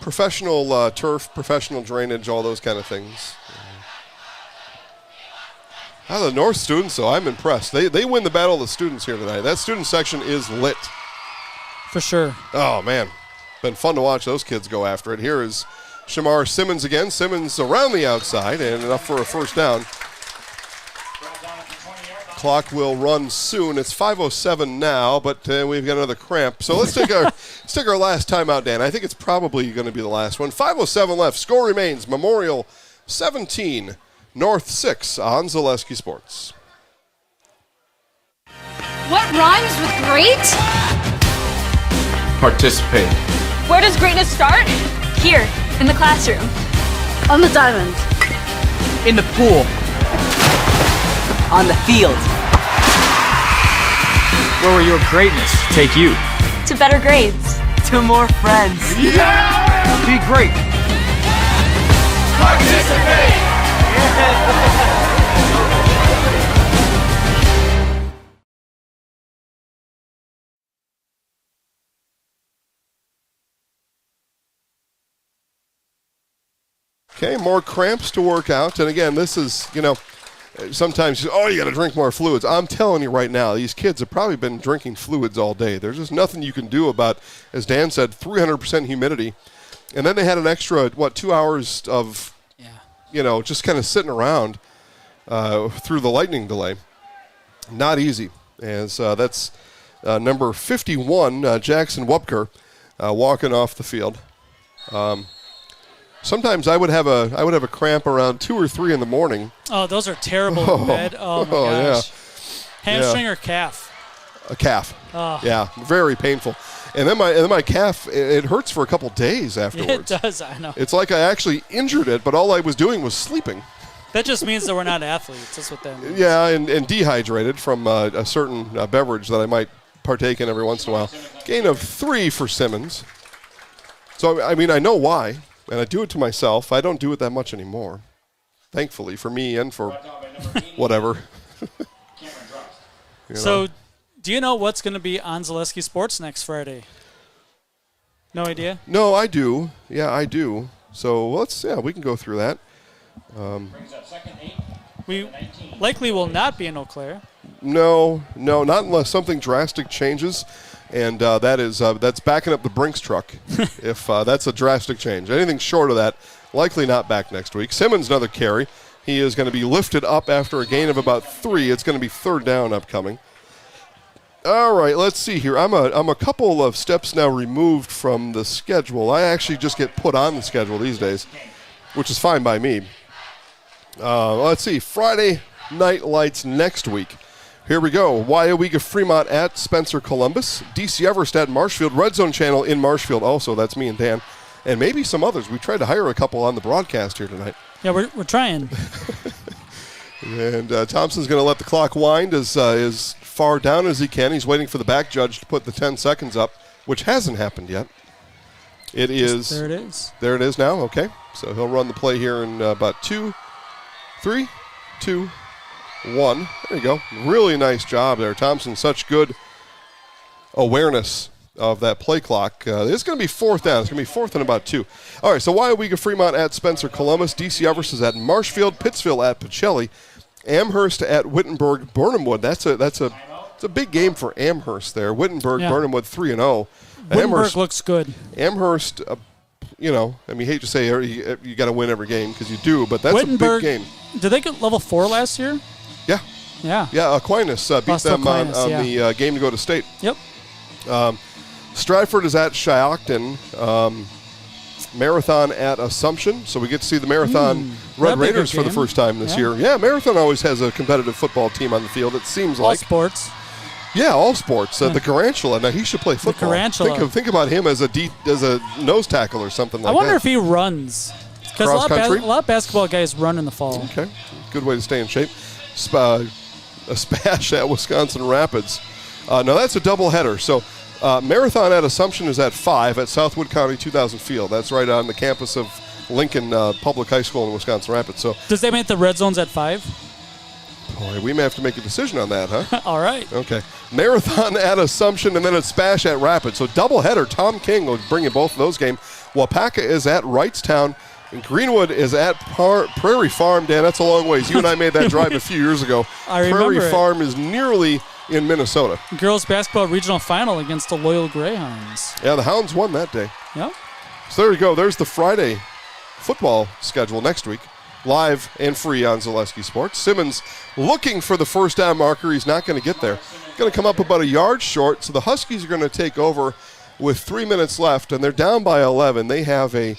Professional turf, professional drainage, all those kind of things. The North students, though, I'm impressed. They win the battle of the students here tonight. That student section is lit. For sure. Oh, man. Been fun to watch those kids go after it. Here is Shamar Simmons again. Simmons around the outside and enough for a first down. Clock will run soon. It's 5:07 now, but we've got another cramp. So let's take our last timeout, Dan. I think it's probably going to be the last one. 5:07 left. Score remains Memorial 17, North 6 on Zaleski Sports. What rhymes with great? Participate. Where does greatness start? Here, in the classroom. On the diamond. In the pool. On the field. Where will your greatness take you? To better grades. To more friends. Yeah! Be great. Participate! Okay, more cramps to work out. And again, this is, sometimes you got to drink more fluids. I'm telling you right now, these kids have probably been drinking fluids all day. There's just nothing you can do about, as Dan said, 300% humidity. And then they had an extra, 2 hours of, just kind of sitting around through the lightning delay. Not easy. As that's number 51, Jackson Wupker, walking off the field. Sometimes I would have a cramp around 2 or 3 in the morning. Oh, those are terrible in bed. Oh my gosh. Yeah. Hamstring or calf? A calf. Oh. Yeah, very painful. And then my calf, it hurts for a couple days afterwards. It does, I know. It's like I actually injured it, but all I was doing was sleeping. That just means that we're not athletes. That's what that means. Yeah, and dehydrated from a certain beverage that I might partake in every once in a while. Gain of 3 for Simmons. So, I know why. And I do it to myself. I don't do it that much anymore. Thankfully, for me and for whatever. So, do you know what's going to be on Zaleski Sports next Friday? No idea? No, I do. Yeah, I do. So, we can go through that. We likely will not be in Eau Claire. No, not unless something drastic changes. And that's backing up the Brinks truck if that's a drastic change. Anything short of that, likely not back next week. Simmons, another carry. He is going to be lifted up after a gain of about 3. It's going to be 3rd down upcoming. All right, let's see here. I'm a couple of steps now removed from the schedule. I actually just get put on the schedule these days, which is fine by me. Let's see. Friday Night Lights next week. Here we go. WIAA Fremont at Spencer Columbus. DC Everest at Marshfield. Red Zone Channel in Marshfield also. That's me and Dan. And maybe some others. We tried to hire a couple on the broadcast here tonight. Yeah, we're trying. And Thompson's going to let the clock wind as far down as he can. He's waiting for the back judge to put the 10 seconds up, which hasn't happened yet. It is. There it is. There it is now. Okay. So he'll run the play here in about 2, 3, 2, 1. There you go. Really nice job there. Thompson, such good awareness of that play clock. It's going to be 4th down. It's going to be 4th and about 2. All right, so WIAA Fremont at Spencer Columbus. DC Everest is at Marshfield. Pittsville at Pacelli. Amherst at Wittenberg. Burnhamwood. That's a it's a big game for Amherst there. Wittenberg, Yeah. Burnham with 3-0. Wittenberg looks good. Amherst, hate to say you got to win every game because you do, but that's Wittenberg, a big game. Did they get level 4 last year? Yeah. Yeah. Yeah, Aquinas beat Lost them Aquinas, on yeah. the game to go to state. Yep. Stratford is at Shiocton. Marathon at Assumption, so we get to see the Marathon Red that'd be a good Raiders for the game. first time this Yeah. year. Yeah, Marathon always has a competitive football team on the field, it seems All like. sports. Yeah, all sports. The Garantula, now he should play football. Garantula. Think about him as a nose tackle or something like that. I wonder if he runs. Because a Cross-country? lot of basketball guys run in the fall. Okay, good way to stay in shape. A splash at Wisconsin Rapids. Now that's a doubleheader. So Marathon at Assumption is at 5 at Southwood County 2000 Field. That's right on the campus of Lincoln Public High School in Wisconsin Rapids. So Does that make the red zones at 5? boy, we may have to make a decision on that, huh? All right. Okay. Marathon at Assumption and then a Spash at Rapids. So doubleheader. Tom King will bring you both of those games. Wapaka is at Wrightstown. And Greenwood is at Prairie Farm. Dan, that's a long ways. You and I made that drive a few years ago. I remember Prairie it. Farm is nearly in Minnesota. Girls basketball regional final against the Loyal Greyhounds. Yeah, the Hounds won that day. Yep. So there you go. There's the Friday football schedule next week. Live and free on Zaleski Sports. Simmons looking for the first down marker. He's not going to get there. Going to come up about a yard short. So the Huskies are going to take over with 3 minutes left, and they're down by 11. They have a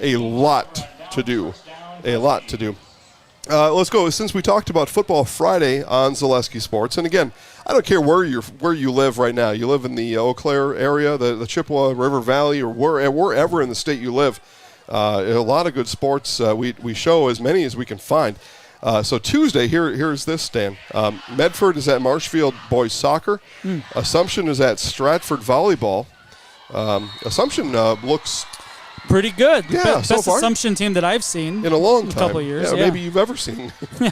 lot to do. Let's go. Since we talked about Football Friday on Zaleski Sports, and again, I don't care where you live right now. You live in the Eau Claire area, the Chippewa River Valley, or wherever in the state you live. A lot of good sports. We show as many as we can find. So Tuesday, here's this, Stan. Medford is at Marshfield boys soccer. Assumption is at Stratford volleyball. Assumption looks pretty good. Yeah, Best so far. Assumption team that I've seen in a long time. A couple of years. Yeah, maybe you've ever seen. Yeah,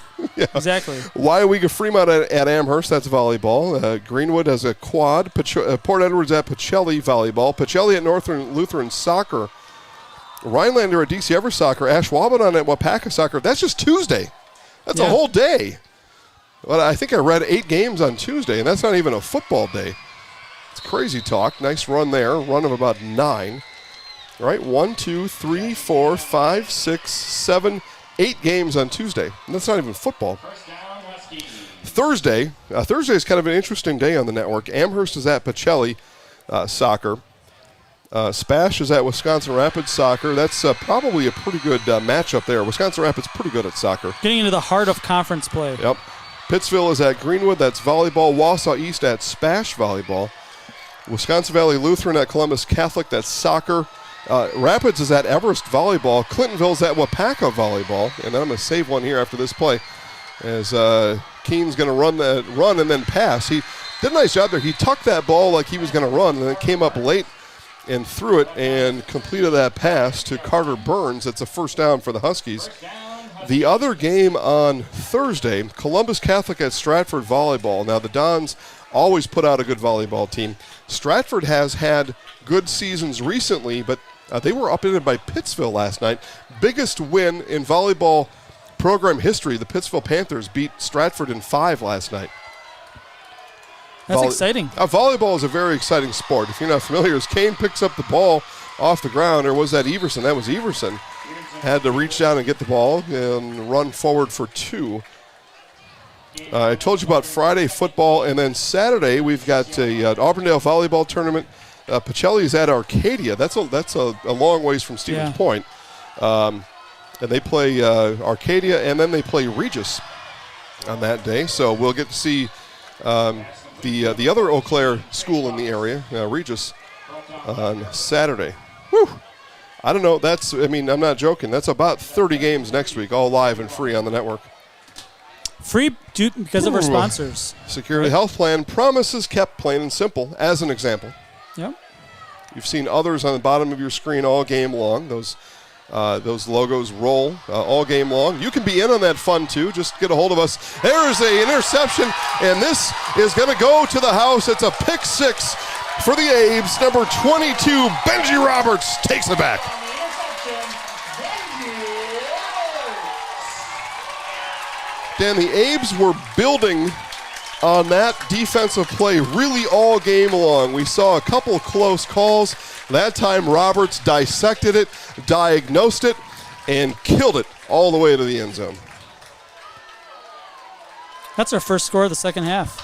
exactly. WIAA Fremont at Amherst, that's volleyball. Greenwood has a quad. Port Edwards at Pacelli volleyball. Pacelli at Northern Lutheran soccer. Rhinelander at DC Everett soccer. Ashwaubenon at Wapaka soccer. That's just Tuesday. That's a whole day. Well, I think I read 8 games on Tuesday, and that's not even a football day. It's crazy talk. Nice run there. Run of about 9. All right, 1, 2, 3, 4, 5, 6, 7, 8 games on Tuesday. And that's not even football. Thursday is kind of an interesting day on the network. Amherst is at Pacelli soccer. Spash is at Wisconsin Rapids soccer. That's probably a pretty good matchup there. Wisconsin Rapids pretty good at soccer. Getting into the heart of conference play. Yep. Pittsville is at Greenwood. That's volleyball. Wausau East at Spash volleyball. Wisconsin Valley Lutheran at Columbus Catholic. That's soccer. Rapids is at Everest volleyball. Clintonville's at Wapaka volleyball. And then I'm going to save one here after this play as Keene's going to run and then pass. He did a nice job there. He tucked that ball like he was going to run and then came up late and threw it and completed that pass to Carter Burns. It's a first down for the Huskies. The other game on Thursday, Columbus Catholic at Stratford volleyball. Now the Dons always put out a good volleyball team. Stratford has had good seasons recently, but they were upended by Pittsville last night. Biggest win in volleyball program history. The Pittsville Panthers beat Stratford in 5 last night. That's exciting. Volleyball is a very exciting sport. If you're not familiar, as Kane picks up the ball off the ground, or was that Everson? That was Everson. Had to reach down and get the ball and run forward for 2. I told you about Friday football, and then Saturday we've got an Auburndale volleyball tournament. Pacelli is at Arcadia. That's a long ways from Stevens Point. And they play Arcadia, and then they play Regis on that day. So we'll get to see the other Eau Claire school in the area, Regis, on Saturday. Whew. I don't know. I'm not joking. That's about 30 games next week, all live and free on the network. Free because of our sponsors. Security Health Plan, promises kept, plain and simple, as an example. Yep. You've seen others on the bottom of your screen all game long. Those logos roll all game long. You can be in on that fun, too. Just get a hold of us. There's an interception, and this is going to go to the house. It's a pick 6 for the Abes. Number 22, Benji Roberts, takes it back. Dan, the Abes were building on that defensive play really all game long. We saw a couple close calls. That time Roberts dissected it, diagnosed it, and killed it all the way to the end zone. That's our first score of the second half.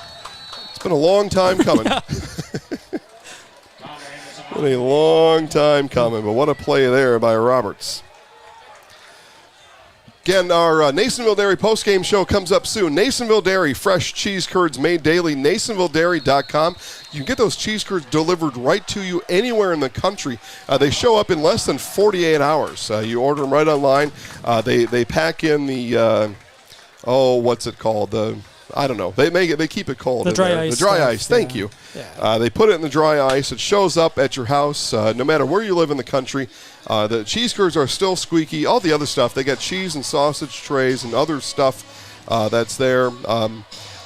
It's been a long time coming. Been a long time coming, but what a play there by Roberts. Again, our Nasonville Dairy postgame show comes up soon. Nasonville Dairy, fresh cheese curds made daily. NasonvilleDairy.com. You can get those cheese curds delivered right to you anywhere in the country. They show up in less than 48 hours. You order them right online. They pack in the, what's it called? I don't know. They keep it cold. The dry ice. The dry stuff, ice. Thank you. Yeah. They put it in the dry ice. It shows up at your house, no matter where you live in the country. The cheese curds are still squeaky. All the other stuff, they got cheese and sausage trays and other stuff that's there.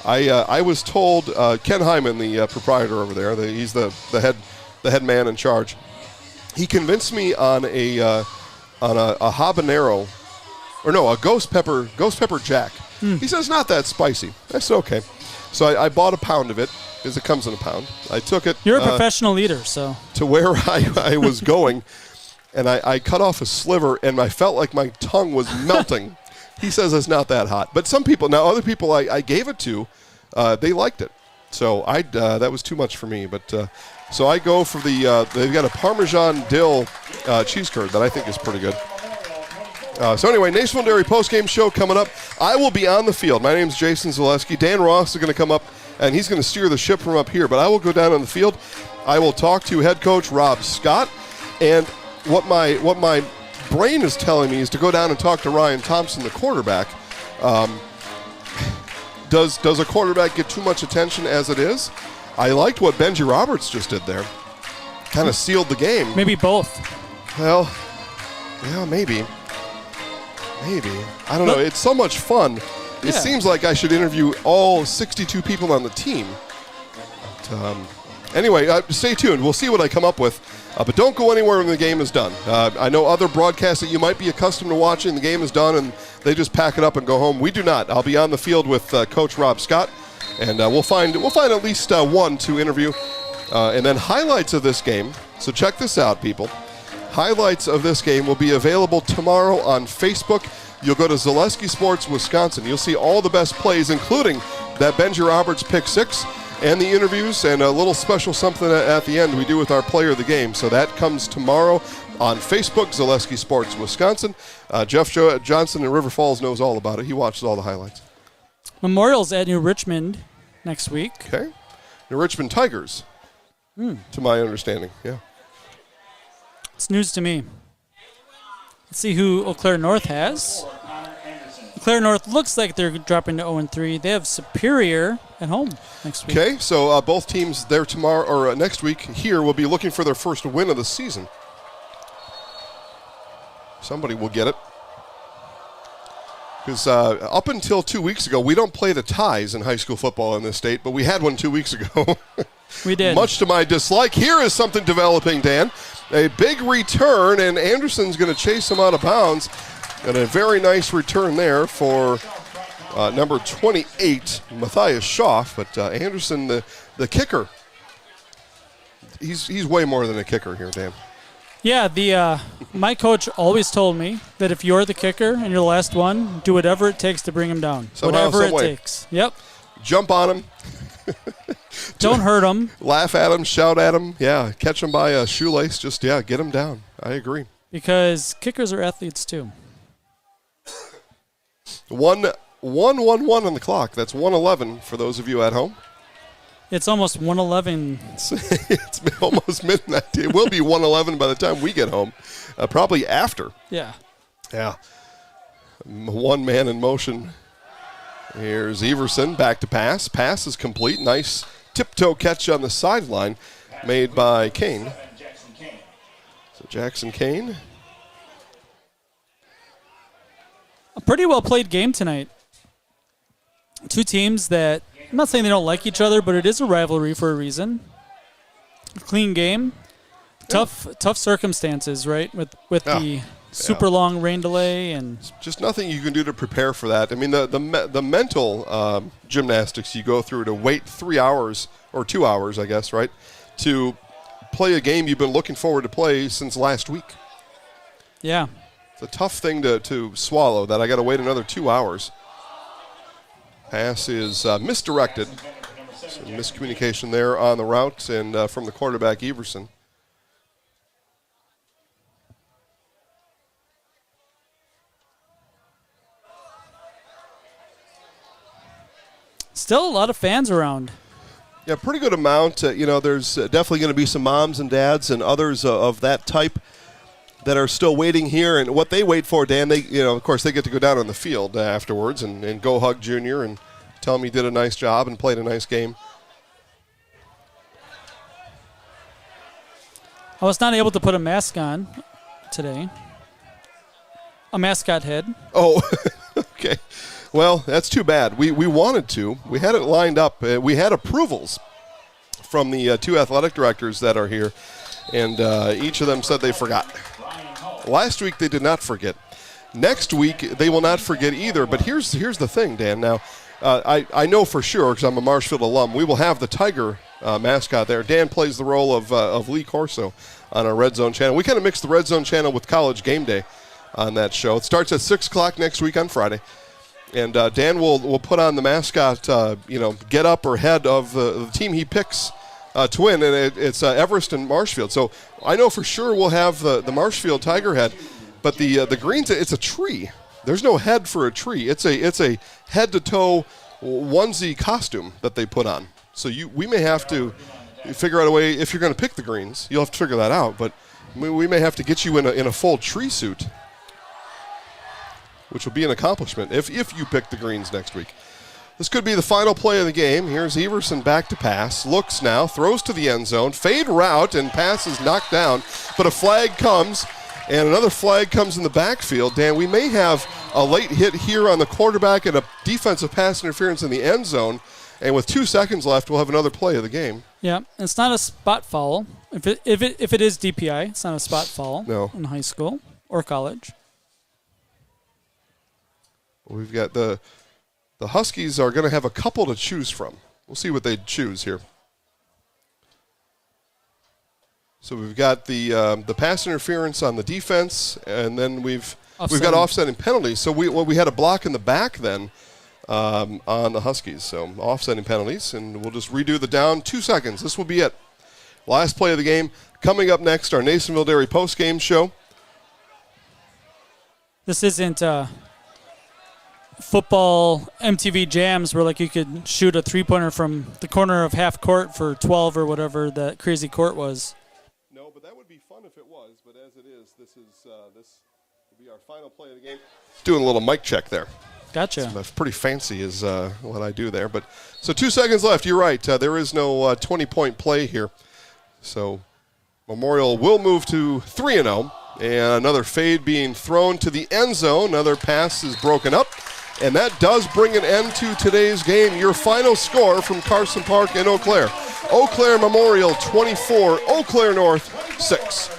I was told Ken Hyman, the proprietor over there, he's the head man in charge. He convinced me on a habanero, or no, a ghost pepper Jack. He says not that spicy. I said okay. So I bought a pound of it because it comes in a pound. I took it. You're a professional eater, so to where I was going, and I cut off a sliver, and I felt like my tongue was melting. He says it's not that hot, but other people I gave it to, they liked it. So that was too much for me. But so I go for they've got a Parmesan dill cheese curd that I think is pretty good. So anyway, Nasonville Dairy postgame show coming up. I will be on the field. My name's Jason Zaleski. Dan Ross is going to come up, and he's going to steer the ship from up here. But I will go down on the field. I will talk to head coach Rob Scott. And what my brain is telling me is to go down and talk to Ryan Thompson, the quarterback. Does a quarterback get too much attention as it is? I liked what Benji Roberts just did there. Kind of sealed the game. Maybe both. Well, yeah, maybe. I don't know. It's so much fun. It seems like I should interview all 62 people on the team. But, anyway, stay tuned. We'll see what I come up with. But don't go anywhere when the game is done. I know other broadcasts that you might be accustomed to watching, the game is done, and they just pack it up and go home. We do not. I'll be on the field with Coach Rob Scott, and we'll find at least one to interview. And then highlights of this game. So check this out, people. Highlights of this game will be available tomorrow on Facebook. You'll go to Zaleski Sports Wisconsin. You'll see all the best plays, including that Benji Roberts pick six and the interviews and a little special something at the end we do with our player of the game. So that comes tomorrow on Facebook, Zaleski Sports Wisconsin. Jeff Johnson in River Falls knows all about it. He watches all the highlights. Memorial's at New Richmond next week. Okay. New Richmond Tigers, to my understanding, yeah. It's news to me. Let's see who Eau Claire North has. Eau Claire North looks like they're dropping to 0-3. They have Superior at home next week. Okay, so both teams there tomorrow or next week here will be looking for their first win of the season. Somebody will get it. Because up until 2 weeks ago, we don't play the ties in high school football in this state, but we had one 2 weeks ago. We did. Much to my dislike. Here is something developing, Dan. A big return, and Anderson's going to chase him out of bounds. And a very nice return there for number 28, Matthias Schaff. But Anderson, the kicker, he's way more than a kicker here, Dan. Yeah, my coach always told me that if you're the kicker and you're the last one, do whatever it takes to bring him down. Whatever it takes. Yep. Jump on him. Don't hurt him. Laugh at him, shout at him. Yeah, catch him by a shoelace. Just, get him down. I agree. Because kickers are athletes too. 1-1-1 on the clock. That's 1:11 for those of you at home. It's almost 1:11. It's almost midnight. It will be 1:11 by the time we get home. Probably after. Yeah. Yeah. One man in motion. Here's Everson back to pass. Pass is complete. Nice tiptoe catch on the sideline made by Kane. So Jackson Kane. A pretty well played game tonight. Two teams that, I'm not saying they don't like each other, but it is a rivalry for a reason. A clean game. Tough circumstances, right? With the super long rain delay, and just nothing you can do to prepare for that. I mean, the mental gymnastics you go through to wait 3 hours or 2 hours, I guess, right, to play a game you've been looking forward to play since last week. Yeah. It's a tough thing to swallow, that I got to wait another 2 hours. Pass is misdirected. So miscommunication there on the route and from the quarterback, Everson. still a lot of fans around. Yeah, pretty good amount. There's definitely going to be some moms and dads and others of that type that are still waiting here. And what they wait for, Dan, of course, they get to go down on the field afterwards and go hug Junior and tell him he did a nice job and played a nice game. I was not able to put a mask on today. A mascot head. Oh, okay. Well, that's too bad. We wanted to. We had it lined up. We had approvals from the two athletic directors that are here, and each of them said they forgot. Last week they did not forget. Next week they will not forget either. But here's the thing, Dan. Now, I know for sure, because I'm a Marshfield alum, we will have the Tiger mascot there. Dan plays the role of Lee Corso on our Red Zone channel. We kind of mix the Red Zone channel with College Game Day on that show. It starts at 6 o'clock next week on Friday. And Dan will put on the mascot, get up or head of the team he picks to win, and it's Everest and Marshfield. So I know for sure we'll have the Marshfield Tiger head, but the greens, it's a tree. There's no head for a tree. It's a head-to-toe onesie costume that they put on. So we may have to figure out a way, if you're going to pick the greens, you'll have to figure that out, but we may have to get you in a full tree suit, which will be an accomplishment if you pick the greens next week. This could be the final play of the game. Here's Everson back to pass. Looks now, throws to the end zone. Fade route, and pass is knocked down. But a flag comes, and another flag comes in the backfield. Dan, we may have a late hit here on the quarterback and a defensive pass interference in the end zone. And with 2 seconds left, we'll have another play of the game. Yeah, it's not a spot foul. If it is DPI, it's not a spot foul. No. In high school or college. We've got the Huskies are going to have a couple to choose from. We'll see what they choose here. So we've got the pass interference on the defense, and then we've got offsetting penalties. So we had a block in the back then on the Huskies. So offsetting penalties, and we'll just redo the down. 2 seconds. This will be it. Last play of the game. Coming up next, our Nasonville Dairy post-game show. This isn't football MTV Jams where like you could shoot a three-pointer from the corner of half court for 12 or whatever that crazy court was. No, but that would be fun if it was. But as it is, this will be our final play of the game. Doing a little mic check there. Gotcha. That's pretty fancy is what I do there. But so 2 seconds left. You're right. There is no 20-point play here. So Memorial will move to 3-0. And another fade being thrown to the end zone. Another pass is broken up. And that does bring an end to today's game. Your final score from Carson Park in Eau Claire. Eau Claire Memorial 24, Eau Claire North 6.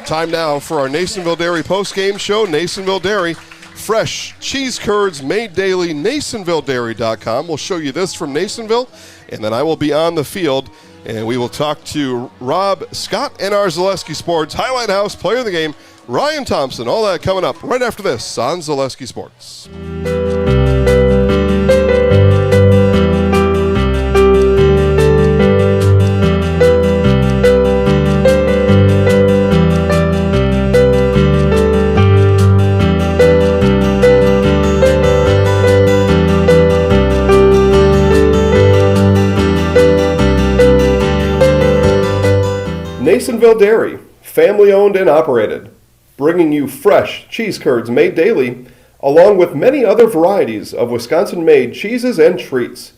Time now for our Nasonville Dairy post-game show. Nasonville Dairy, fresh cheese curds made daily. NasonvilleDairy.com. We'll show you this from Nasonville, and then I will be on the field, and we will talk to Rob Scott and our Zaleski Sports Highlight House player of the game, Ryan Thompson. All that coming up right after this on Zaleski Sports. Nasonville Dairy, family owned and operated, bringing you fresh cheese curds made daily, along with many other varieties of Wisconsin-made cheeses and treats.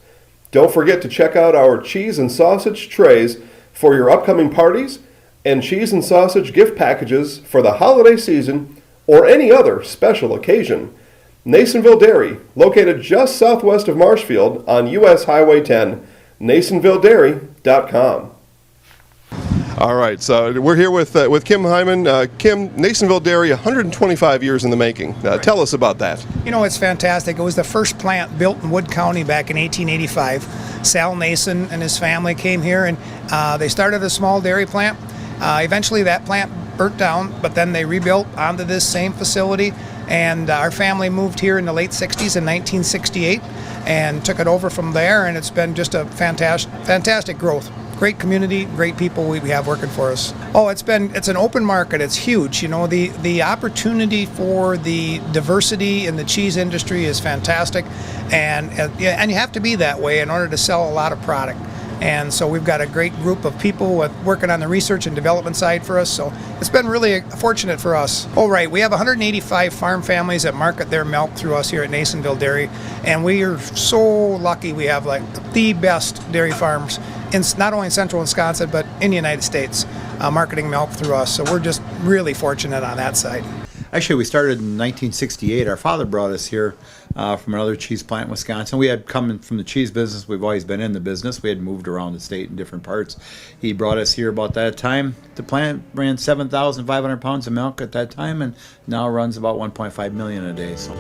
Don't forget to check out our cheese and sausage trays for your upcoming parties and cheese and sausage gift packages for the holiday season or any other special occasion. Nasonville Dairy, located just southwest of Marshfield on U.S. Highway 10, NasonvilleDairy.com. All right, so we're here with Kim Hyman. Kim, Nasonville Dairy, 125 years in the making. Tell us about that. You know, it's fantastic. It was the first plant built in Wood County back in 1885. Sal Nason and his family came here, and they started a small dairy plant. Eventually that plant burnt down, but then they rebuilt onto this same facility, and our family moved here in the late 60s in 1968 and took it over from there, and it's been just a fantastic growth. Great community, great people we have working for us. Oh, it's an open market. It's huge. You know, the opportunity for the diversity in the cheese industry is fantastic, and you have to be that way in order to sell a lot of product. And so we've got a great group of people working on the research and development side for us. So it's been really fortunate for us. Oh, right. We have 185 farm families that market their milk through us here at Nasonville Dairy. And we are so lucky we have like the best dairy farms in not only in central Wisconsin, but in the United States, marketing milk through us. So we're just really fortunate on that side. Actually, we started in 1968. Our father brought us here from another cheese plant in Wisconsin. We had come from the cheese business. We've always been in the business. We had moved around the state in different parts. He brought us here about that time. The plant ran 7,500 pounds of milk at that time, and now runs about 1.5 million a day. So.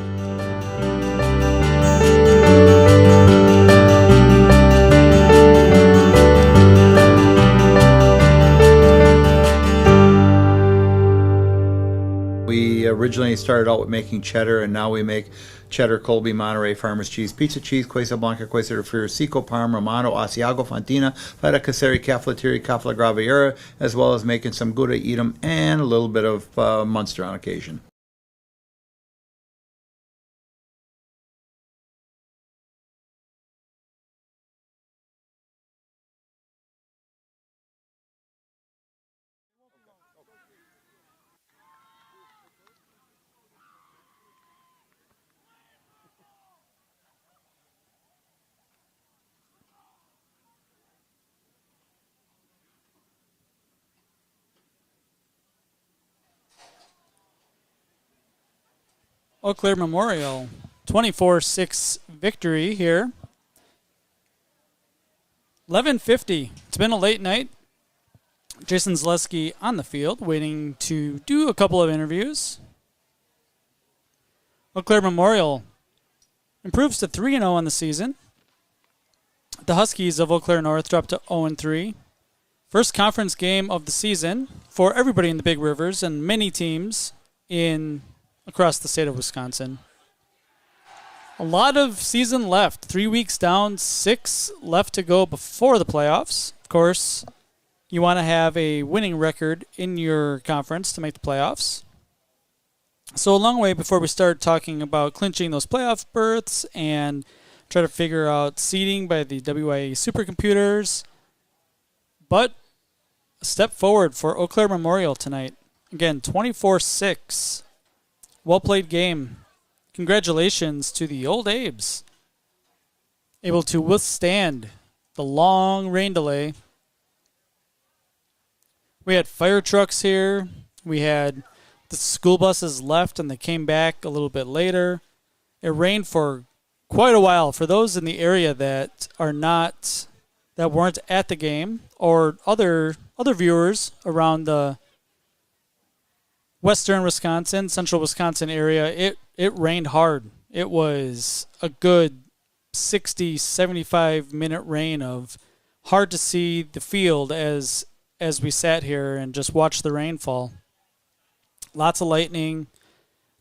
We originally started out with making cheddar, and now we make cheddar, Colby, Monterey, Farmers Cheese, Pizza Cheese, Quesa Blanca, Quesa de Friar, Seco, Parma, Romano, Asiago, Fontina, Feta Caseri, Cafflettieri, Cafla Graviera, as well as making some Gouda Edam and a little bit of Munster on occasion. Eau Claire Memorial, 24-6 victory here. 11:50. It's been a late night. Jason Zaleski on the field, waiting to do a couple of interviews. Eau Claire Memorial improves to 3-0 on the season. The Huskies of Eau Claire North dropped to 0-3. First conference game of the season for everybody in the Big Rivers and many teams across the state of Wisconsin. A lot of season left. 3 weeks down, 6 left to go before the playoffs. Of course, you want to have a winning record in your conference to make the playoffs. So a long way before we start talking about clinching those playoff berths and try to figure out seeding by the WIAA supercomputers. But a step forward for Eau Claire Memorial tonight. Again, 24-6. Well-played game. Congratulations to the Old Abes. Able to withstand the long rain delay. We had fire trucks here. We had the school buses left and they came back a little bit later. It rained for quite a while. For those in the area that weren't at the game, or other viewers around the western Wisconsin, central Wisconsin area, it rained hard. It was a good 60, 75-minute rain of hard to see the field as we sat here and just watched the rain fall. Lots of lightning.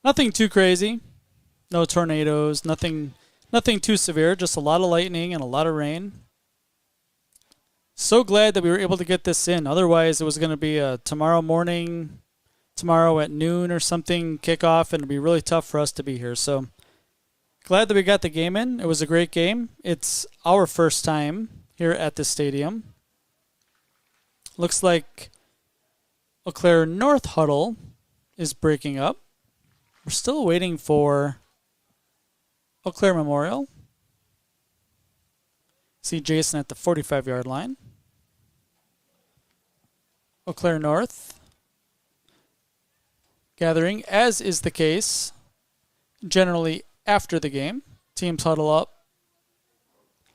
Nothing too crazy. No tornadoes. Nothing too severe. Just a lot of lightning and a lot of rain. So glad that we were able to get this in. Otherwise, it was going to be a tomorrow at noon or something kickoff, and it'd be really tough for us to be here. So glad that we got the game in. It was a great game. It's our first time here at the stadium. Looks like Eau Claire North huddle is breaking up. We're still waiting for Eau Claire Memorial. See Jason at the 45-yard line. Eau Claire North gathering, as is the case generally after the game. Teams huddle up,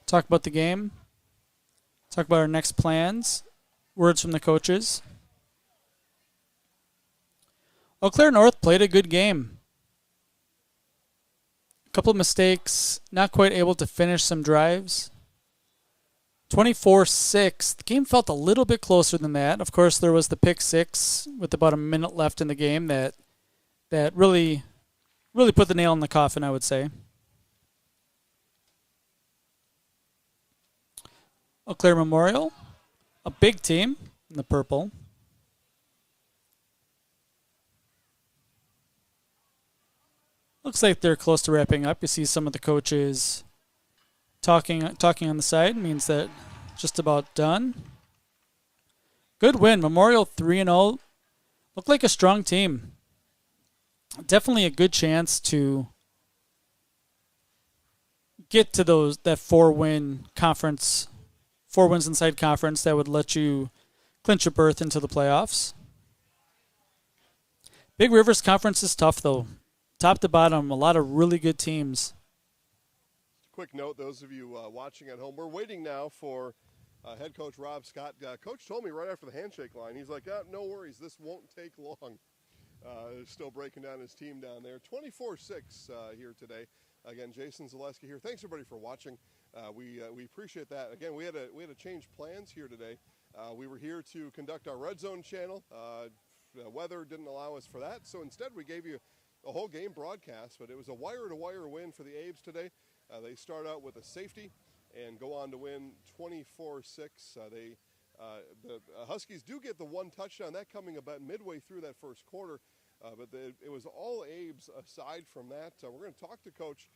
talk about the game, talk about our next plans, words from the coaches. Eau Claire North played a good game. A couple of mistakes, not quite able to finish some drives. 24-6. The game felt a little bit closer than that. Of course, there was the pick six with about a minute left in the game that really put the nail in the coffin, I would say. Eau Claire Memorial, a big team in the purple. Looks like they're close to wrapping up. You see some of the coaches talking on the side. Means that just about done. Good win. Memorial 3-0. Looked like a strong team. Definitely a good chance to get to that 4-win conference, 4 wins inside conference that would let you clinch a berth into the playoffs. Big Rivers Conference is tough though. Top to bottom, a lot of really good teams. Quick note, those of you watching at home, we're waiting now for head coach Rob Scott. Coach told me right after the handshake line, he's like, no worries, this won't take long. Still breaking down his team down there. 24-6 here today. Again, Jason Zaleski here. Thanks everybody for watching. We appreciate that. Again, we had to change plans here today. We were here to conduct our Red Zone channel. The weather didn't allow us for that, so instead we gave you a whole game broadcast, but it was a wire-to-wire win for the Abes today. They start out with a safety and go on to win 24-6. The Huskies do get the one touchdown, that coming about midway through that first quarter, but it was all Abes aside from that. We're going to talk to Coach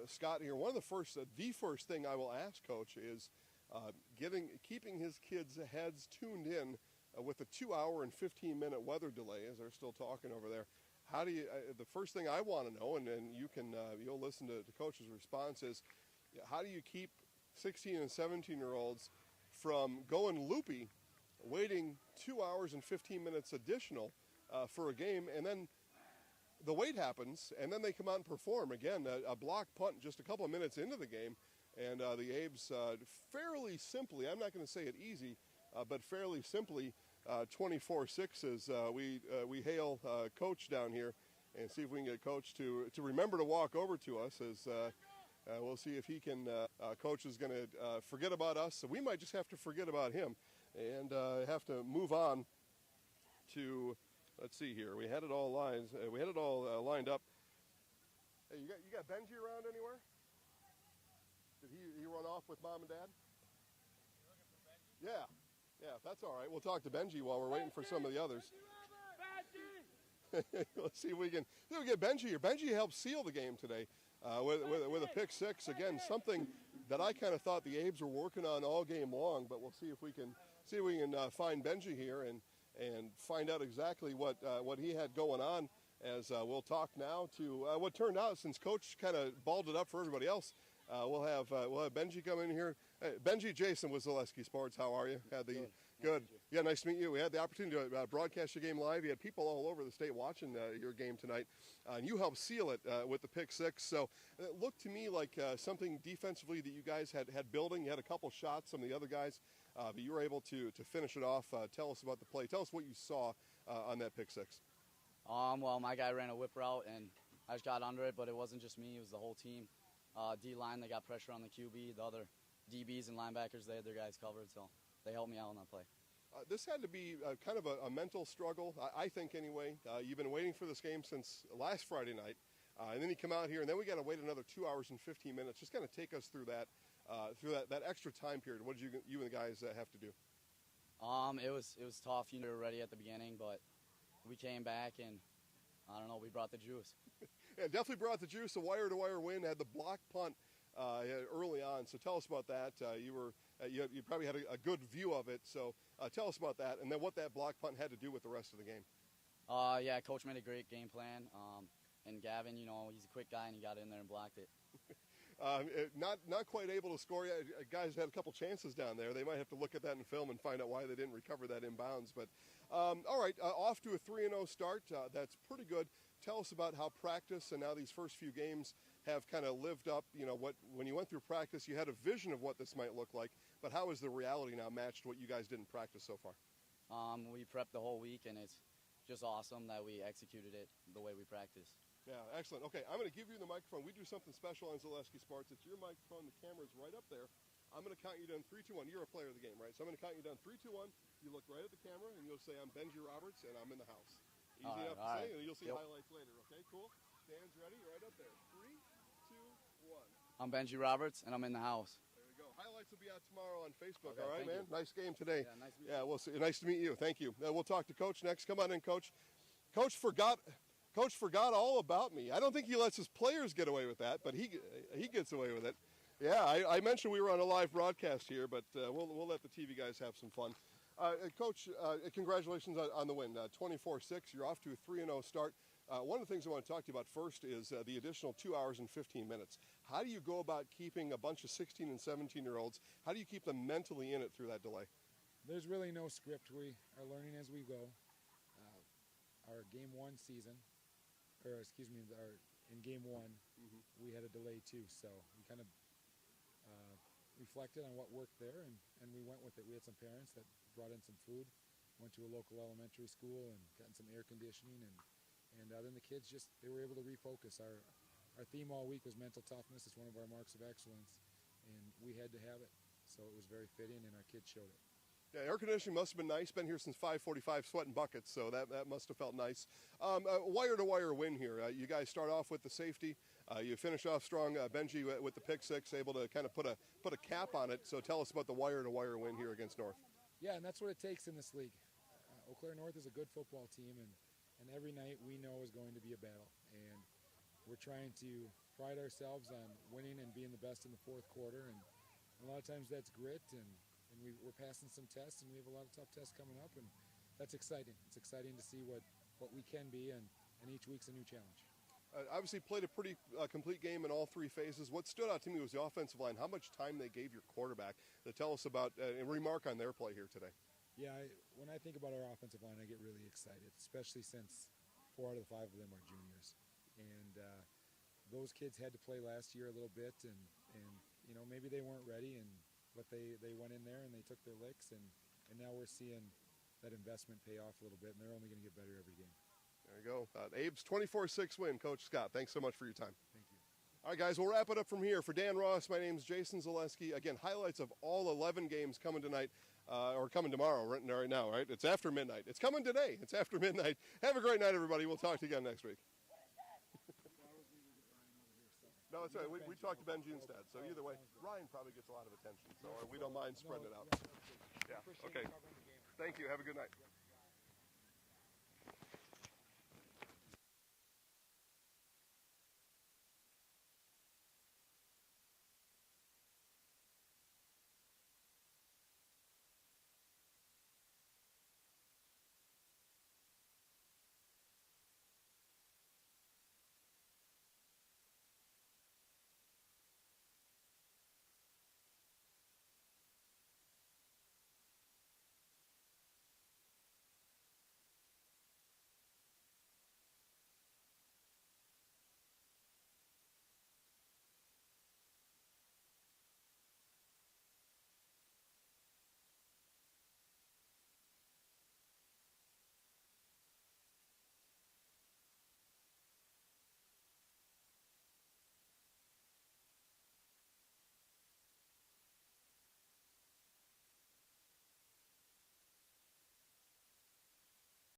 Scott here. The first thing I will ask Coach is keeping his kids' heads tuned in with a 2-hour and 15-minute weather delay, as they're still talking over there. How do you? The first thing I want to know, and you'll listen to Coach's response, is how do you keep 16 and 17-year-olds from going loopy, waiting 2 hours and 15 minutes additional for a game, and then the wait happens, and then they come out and perform. Again, a block punt just a couple of minutes into the game, and the Abes fairly simply, I'm not going to say it easy, but fairly simply, 24-6 as we hail Coach down here and see if we can get Coach to remember to walk over to us as we'll see if he can. Coach is going to forget about us, so we might just have to forget about him and have to move on to, let's see here. We had it all lined up. Hey, you got Benji around anywhere? Did he run off with Mom and Dad? Yeah. Yeah, if that's all right. We'll talk to Benji while we're waiting for some of the others. Let's see if we can get Benji here. Benji helped seal the game today with a pick six. Again, something that I kind of thought the Abes were working on all game long, but we'll see if we can find Benji here and find out exactly what he had going on. As we'll talk now to what turned out, since Coach kind of balled it up for everybody else. We'll have Benji come in here. Hey, Benji, Jason with Zaleski Sports. How are you? Good. Yeah, nice to meet you. We had the opportunity to broadcast your game live. You had people all over the state watching your game tonight, and you helped seal it with the pick six. So it looked to me like something defensively that you guys had building. You had a couple shots, some of the other guys, but you were able to finish it off. Tell us about the play. Tell us what you saw on that pick six. Well, my guy ran a whip route, and I just got under it, but it wasn't just me. It was the whole team. D-line, they got pressure on the QB. The other DBs and linebackers, they had their guys covered, so they helped me out on that play. This had to be kind of a mental struggle, I think anyway. You've been waiting for this game since last Friday night, and then you come out here, and then we got to wait another 2 hours and 15 minutes. Just kind of take us through that extra time period. What did you and the guys have to do? It was tough. We were ready at the beginning, but we came back, and I don't know, we brought the juice. Yeah, definitely brought the juice. A wire-to-wire win. Had the block punt early on. So tell us about that. You probably had a good view of it. So tell us about that, and then what that block punt had to do with the rest of the game. Yeah, Coach made a great game plan. And Gavin, he's a quick guy, and he got in there and blocked it. Not quite able to score yet. Guys had a couple chances down there. They might have to look at that in film and find out why they didn't recover that inbounds. But all right, off to a 3-0 start. That's pretty good. Tell us about how practice and now these first few games have kind of lived up, when you went through practice, you had a vision of what this might look like, but how has the reality now matched what you guys did in practice so far? We prepped the whole week, and it's just awesome that we executed it the way we practiced. Yeah, excellent. Okay, I'm going to give you the microphone. We do something special on Zaleski Sports. It's your microphone. The camera's right up there. I'm going to count you down 3, 2, 1. You're a player of the game, right? So I'm going to count you down 3, 2, 1. You look right at the camera, and you'll say, I'm Benji Roberts, and I'm in the house. Easy enough to say, and you'll see highlights later. Okay, cool? Stands ready, right up there. 3, 2, 1. I'm Benji Roberts, and I'm in the house. There we go. Highlights will be out tomorrow on Facebook, Okay, all right, man? you. Nice game today. Yeah, nice to meet you. Yeah, we'll see. Nice to meet you. Thank you. We'll talk to Coach next. Come on in, Coach. Coach forgot all about me. I don't think he lets his players get away with that, but he gets away with it. Yeah, I mentioned we were on a live broadcast here, but we'll let the TV guys have some fun. Coach, congratulations on the win. 24-6, you're off to a 3-0 start. One of the things I want to talk to you about first is the additional 2 hours and 15 minutes. How do you go about keeping a bunch of 16 and 17-year-olds, how do you keep them mentally in it through that delay? There's really no script. We are learning as we go. Our game one season, in game one, we had a delay too, so we kind of reflected on what worked there, and we went with it. We had some parents that brought in some food, went to a local elementary school and gotten some air conditioning, and then the kids they were able to refocus. Our theme all week was mental toughness. It's one of our marks of excellence, and we had to have it, so it was very fitting, and our kids showed it. Yeah, air conditioning must have been nice. Been here since 5:45, sweating buckets, so that must have felt nice. Wire-to-wire win here. You guys start off with the safety. You finish off strong. Benji with the pick six, able to kind of put a cap on it. So tell us about the wire-to-wire win here against North. Yeah, and that's what it takes in this league. Eau Claire North is a good football team, and every night we know is going to be a battle. And we're trying to pride ourselves on winning and being the best in the fourth quarter. And a lot of times that's grit, and we're passing some tests, and we have a lot of tough tests coming up, and that's exciting. It's exciting to see what we can be, and each week's a new challenge. Obviously played a pretty complete game in all 3 phases. What stood out to me was the offensive line, how much time they gave your quarterback. To tell us about a remark on their play here today. Yeah, when I think about our offensive line, I get really excited, especially since 4 out of the 5 of them are juniors. And those kids had to play last year a little bit, and maybe they weren't ready, but they went in there and they took their licks, and now we're seeing that investment pay off a little bit, and they're only going to get better every game. There you go. Abe's 24-6 win. Coach Scott, thanks so much for your time. Thank you. All right, guys, we'll wrap it up from here. For Dan Ross, my name's Jason Zaleski. Again, highlights of all 11 games coming tonight, or coming tomorrow, right now, right? It's after midnight. It's coming today. It's after midnight. Have a great night, everybody. We'll talk to you again next week. No, it's all right. We talked to Benji instead. So either way, Ryan probably gets a lot of attention. So we don't mind spreading it out. Yeah, okay. Thank you. Have a good night.